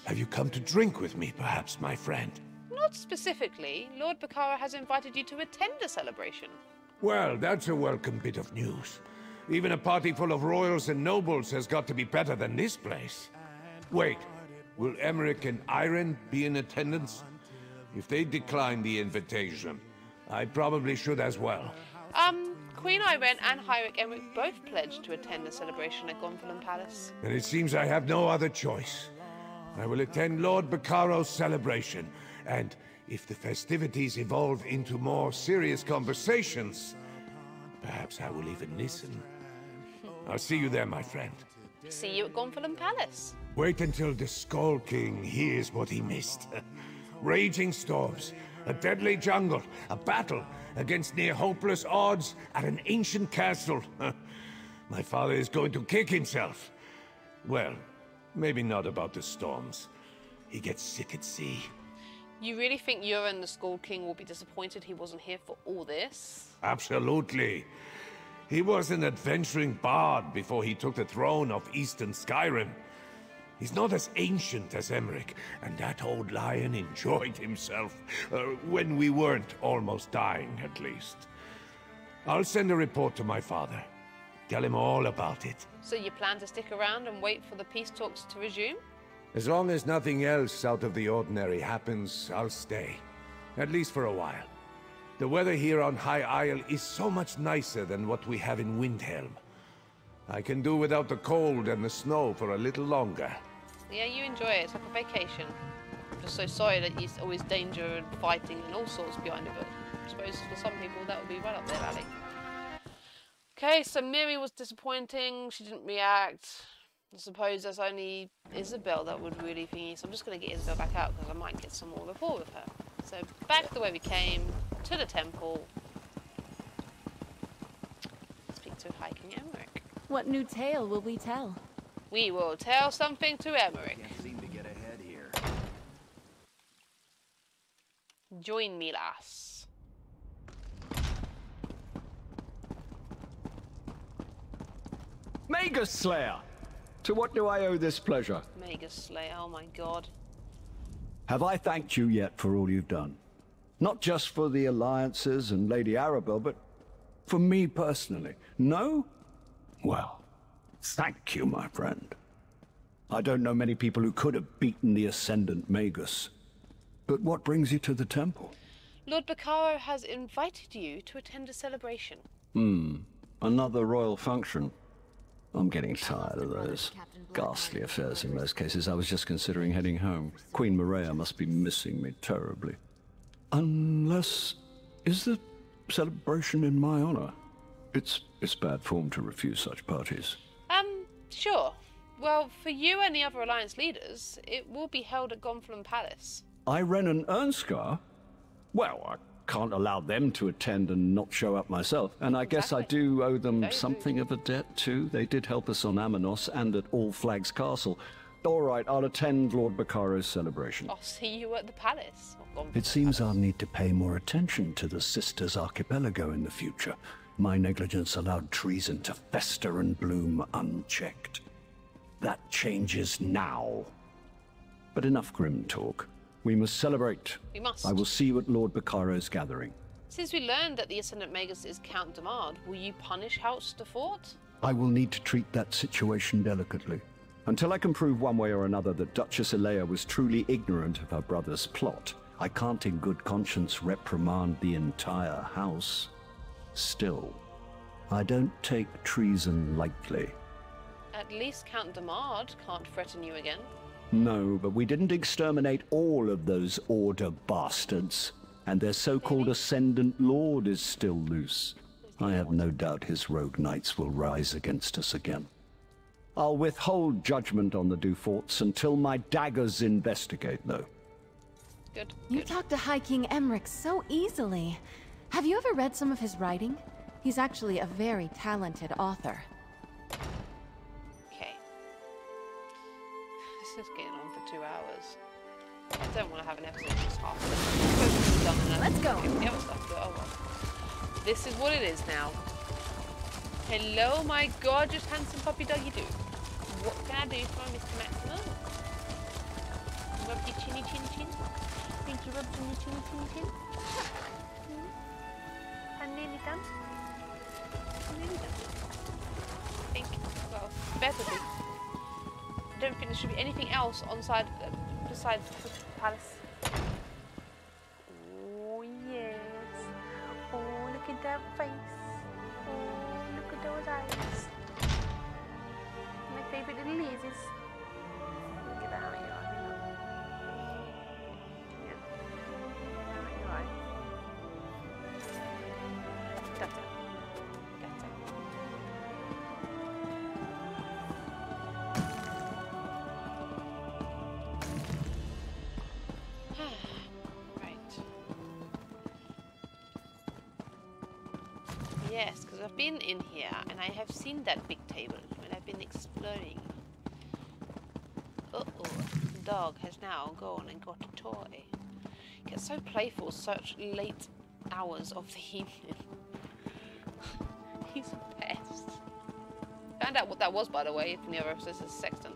Have you come to drink with me, perhaps, my friend? Not specifically. Lord Baccara has invited you to attend a celebration. Well, that's a welcome bit of news. Even a party full of royals and nobles has got to be better than this place. Wait, will Emmerich and Irene be in attendance? If they decline the invitation, I probably should as well. Queen Irene and Heinrich Emmerich both pledged to attend the celebration at Gonfalon Palace. And it seems I have no other choice. I will attend Lord Baccaro's celebration, and if the festivities evolve into more serious conversations, perhaps I will even listen. I'll see you there, my friend. See you at Gonfalon Palace. Wait until the Skull King hears what he missed. Raging storms, a deadly jungle, a battle against near-hopeless odds at an ancient castle. My father is going to kick himself. Well, maybe not about the storms. He gets sick at sea. You really think Yuren the Skull King will be disappointed he wasn't here for all this? Absolutely. He was an adventuring bard before he took the throne of Eastern Skyrim. He's not as ancient as Emmerich, and that old lion enjoyed himself. When we weren't almost dying, at least. I'll send a report to my father. Tell him all about it. So you plan to stick around and wait for the peace talks to resume? As long as nothing else out of the ordinary happens, I'll stay. At least for a while. The weather here on High Isle is so much nicer than what we have in Windhelm. I can do without the cold and the snow for a little longer. Yeah, you enjoy it. It's like a vacation. I'm just so sorry that there's always danger and fighting and all sorts behind it, but I suppose for some people that would be right up their alley. Okay, so Miri was disappointing. She didn't react. I suppose there's only Isabel that would really thingy, so I'm just going to get Isabel back out because I might get some more rapport with her. So back the way we came, to the temple. Speak to High King Emmerich. What new tale will we tell? We will tell something to Emmerich. Can't seem to get ahead here. Join me, lass. Magus Slayer! To what do I owe this pleasure? Magus Slayer, oh my god. Have I thanked you yet for all you've done? Not just for the alliances and Lady Arabelle, but for me personally. No? Well, thank you, my friend. I don't know many people who could have beaten the Ascendant Magus. But what brings you to the temple? Lord Bacaro has invited you to attend a celebration. Another royal function. I'm getting tired of those ghastly affairs in most cases. I was just considering heading home. Queen Maria must be missing me terribly. Unless... is the celebration in my honor? It's bad form to refuse such parties. Sure. Well, for you and the other Alliance leaders, it will be held at Gonfalon Palace. Iren and Ernskar? Well, I can't allow them to attend and not show up myself. And I guess I do owe them something of a debt, too. They did help us on Amanos and at All Flags Castle. All right, I'll attend Lord Bacaro's celebration. I'll see you at the palace. It seems I'll need to pay more attention to the Sisters Archipelago in the future. My negligence allowed treason to fester and bloom unchecked. That changes now. But enough grim talk. We must celebrate. We must. I will see you at Lord Bacaro's gathering. Since we learned that the Ascendant Magus is Count Damard, will you punish House de Fort? I will need to treat that situation delicately. Until I can prove one way or another that Duchess Elea was truly ignorant of her brother's plot, I can't in good conscience reprimand the entire house. Still, I don't take treason lightly. At least Count Damard can't threaten you again. No, but we didn't exterminate all of those Order bastards. And their so-called Ascendant Lord is still loose. I have no doubt his rogue knights will rise against us again. I'll withhold judgment on the Duforts until my daggers investigate, though. Good. You talk to High King Emmerich so easily. Have you ever read some of his writing? He's actually a very talented author. Okay. This is getting on for 2 hours. I don't want to have an episode just half of it. Let's go. The other stuff, but oh well. This is what it is now. Hello, my gorgeous, handsome puppy doggy do. What can I do for Mr. Maximum? Rub your chinny chin chin. Think you rubbed on your chinny chin chin? I'm nearly done. I'm nearly done. I think, well, better be. I don't think there should be anything else on side besides the palace. Oh yes. Oh, look at that face. Oh, look at those eyes. My favorite little lasers. Look at that on your eye. Yeah. On your eye. That's it. That's it. Right. Yes, because I've been in here and I have seen that big table when I've been exploring. Uh-oh, the dog has now gone and got a toy. Gets so playful such late hours of the evening. He's the best. Found out what that was, by the way, from the other episodes as Sexton.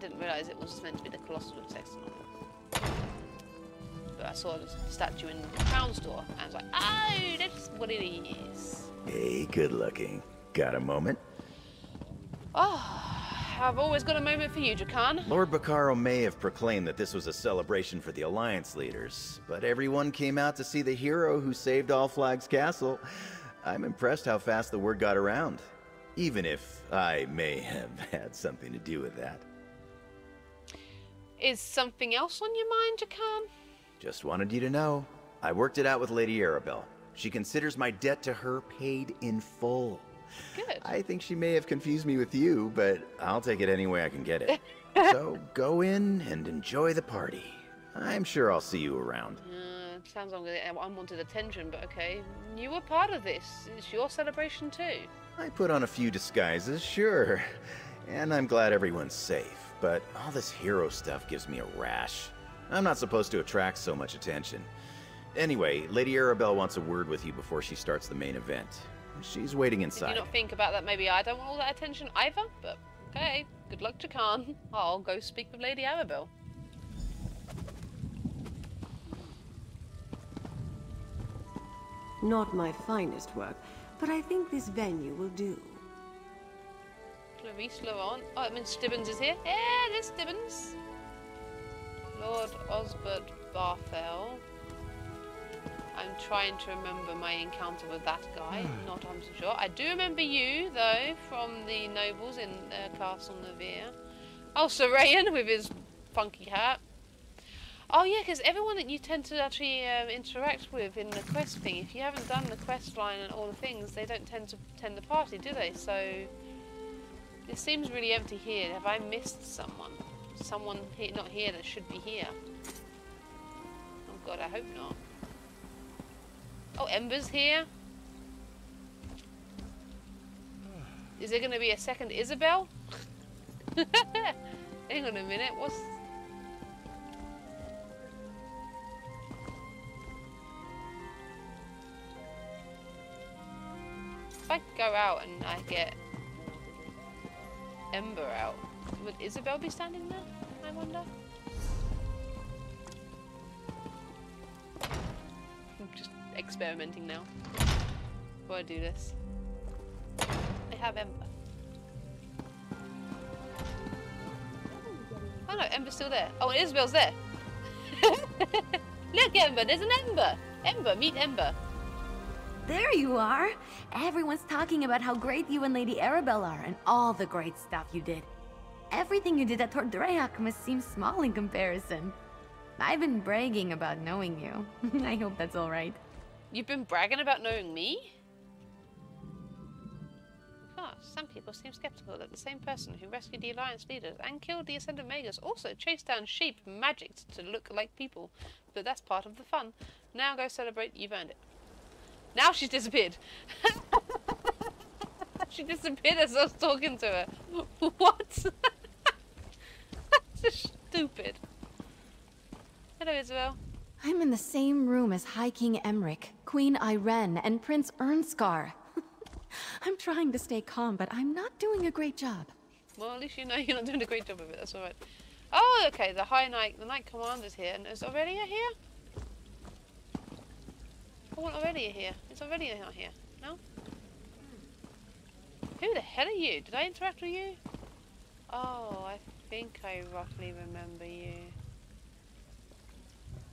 Didn't realise it was meant to be the Colossus with Sexton on it. But I saw the statue in the Crown store and I was like, oh, that's what it is. Hey, good looking. Got a moment? Oh, I've always got a moment for you, Jakan. Lord Bacaro may have proclaimed that this was a celebration for the Alliance leaders, but everyone came out to see the hero who saved All Flags Castle. I'm impressed how fast the word got around, even if I may have had something to do with that. Is something else on your mind, Jakan? Just wanted you to know. I worked it out with Lady Arabelle. She considers my debt to her paid in full. Good. I think she may have confused me with you, but I'll take it any way I can get it. So go in and enjoy the party. I'm sure I'll see you around. Sounds like unwanted attention, but okay. You were part of this. It's your celebration too. I put on a few disguises, sure. And I'm glad everyone's safe, but all this hero stuff gives me a rash. I'm not supposed to attract so much attention. Anyway, Lady Arabelle wants a word with you before she starts the main event. She's waiting inside. Did you not think about that? Maybe I don't want all that attention either, but okay. Good luck, Jakan. I'll go speak with Lady Arabelle. Not my finest work, but I think this venue will do. Clarice Laurent. Oh, it means Stibbons is here. Yeah, there's Stibbons. Lord Osbert Barfell. I'm trying to remember my encounter with that guy. Not 100% sure. I do remember you, though, from the nobles in Castle Nevere. Oh, Sorayan with his funky hat. Oh, yeah, because everyone that you tend to actually interact with in the quest thing, if you haven't done the quest line and all the things, they don't tend to attend the party, do they? So, it seems really empty here. Have I missed someone? Someone not here that should be here? Oh, God, I hope not. Oh, Ember's here. Is there going to be a second Isabel? Hang on a minute. What's... If I go out and I get Ember out, would Isabel be standing there? I wonder. I'm just experimenting now. Before I do this. I have Ember. Oh no, Ember's still there. Oh, and Isabel's there. Look, Ember, there's an Ember. Ember, meet Ember. There you are! Everyone's talking about how great you and Lady Arabelle are, and all the great stuff you did. Everything you did at Tordreac must seem small in comparison. I've been bragging about knowing you. I hope that's alright. You've been bragging about knowing me? Oh, some people seem skeptical that the same person who rescued the Alliance leaders and killed the Ascendant Magus also chased down sheep magicked to look like people. But that's part of the fun. Now go celebrate, you've earned it. Now she's disappeared. She disappeared as I was talking to her. What? That's just stupid. Hello, Isabel. I'm in the same room as High King Emric, Queen Irene, and Prince Ernskar. I'm trying to stay calm, but I'm not doing a great job. Well, at least you know you're not doing a great job of it. That's all right. Oh, okay. The Knight Commander's here, and is Aurelia here? I want Aurelia here. Is Aurelia not here? No? Who the hell are you? Did I interact with you? Oh, I think I roughly remember you.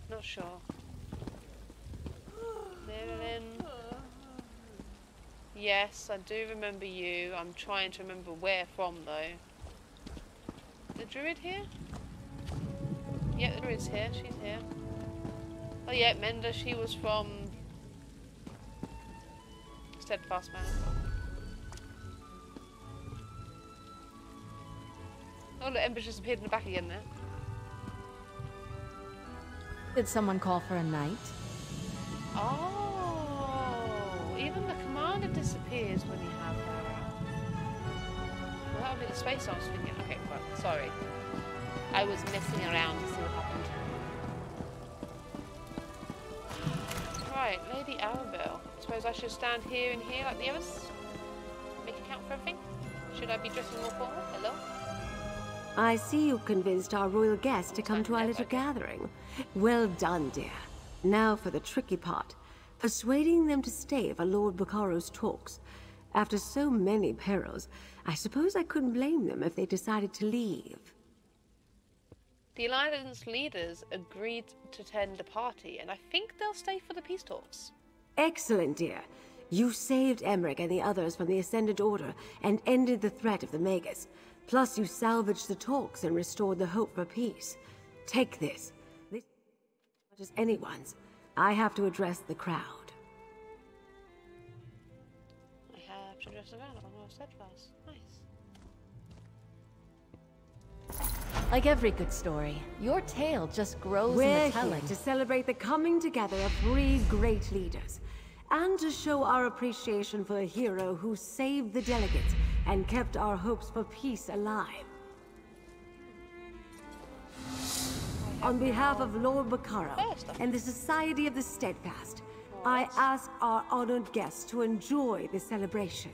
Not sure. Marilyn. Yes, I do remember you. I'm trying to remember where from though. The druid here? Yeah, the druid's here. She's here. Oh yeah, Menda, she was from Steadfast Man. Oh look, Ember's just appeared in the back again there. Did someone call for a knight? Oh, even the commander disappears when you have her out. Well, that would be the space I was thinking. Okay, well, sorry. I was messing around to see what happened. Right, Lady Arabelle. Suppose I should stand here and here like the others? Make a count for everything? Should I be dressing more formal? Hello? I see you convinced our royal guests to come to our little gathering. Well done, dear. Now for the tricky part. Persuading them to stay for Lord Bacaro's talks. After so many perils, I suppose I couldn't blame them if they decided to leave. The Alliance leaders agreed to attend a party, and I think they'll stay for the peace talks. Excellent, dear. You saved Emmerich and the others from the Ascendant Order and ended the threat of the Magus. Plus, you salvaged the talks and restored the hope for peace. Take this. This is as much as anyone's. I have to address the crowd. I have to address the crowd. I'm not steadfast. Nice. Like every good story, your tale just grows in We're the telling. here to celebrate the coming together of 3 great leaders, and to show our appreciation for a hero who saved the delegates and kept our hopes for peace alive. On behalf of Lord Baccaro and the Society of the Steadfast, I ask our honored guests to enjoy the celebration.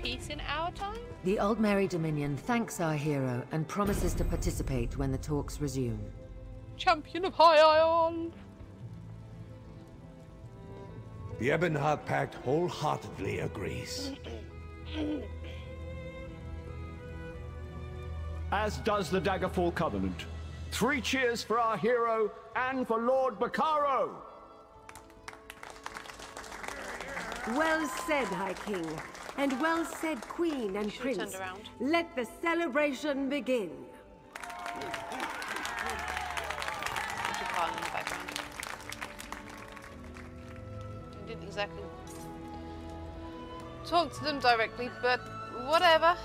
Peace in our time? The Old Mary Dominion thanks our hero and promises to participate when the talks resume. Champion of High Isle! The Ebonheart Pact wholeheartedly agrees. As does the Daggerfall Covenant. 3 cheers for our hero and for Lord Baccaro! Well said, High King. And well said, Queen and Prince. Turned around. Let the celebration begin. Japan in the background. I didn't exactly talk to them directly, but whatever.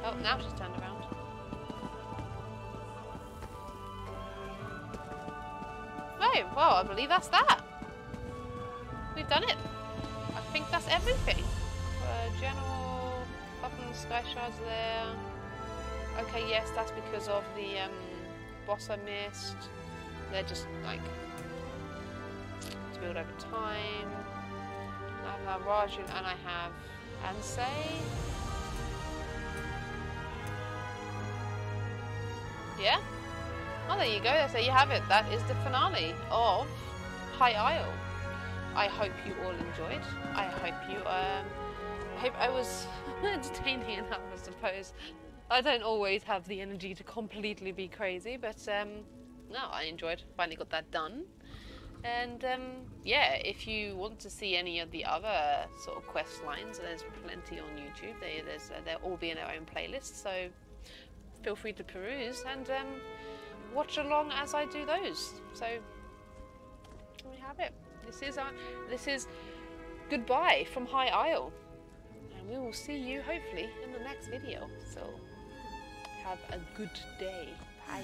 Oh, now she's turned around. Oh, well, I believe that's that. We've done it. I think that's everything. General button, sky shards there. Okay, yes, that's because of the boss I missed. They're just like to build over time. I have Rajun and I have Ansei. Yeah? Oh, there you go. There you have it. That is the finale of High Isle. I hope you all enjoyed. I hope I was entertaining enough, I suppose. I don't always have the energy to completely be crazy, but no, I enjoyed. Finally got that done. And yeah, if you want to see any of the other sort of quest lines, there's plenty on YouTube. They'll all be in their own playlist, so feel free to peruse and watch along as I do those. So there we have it. This is goodbye from High Isle, and we will see you hopefully in the next video. So have a good day. Bye.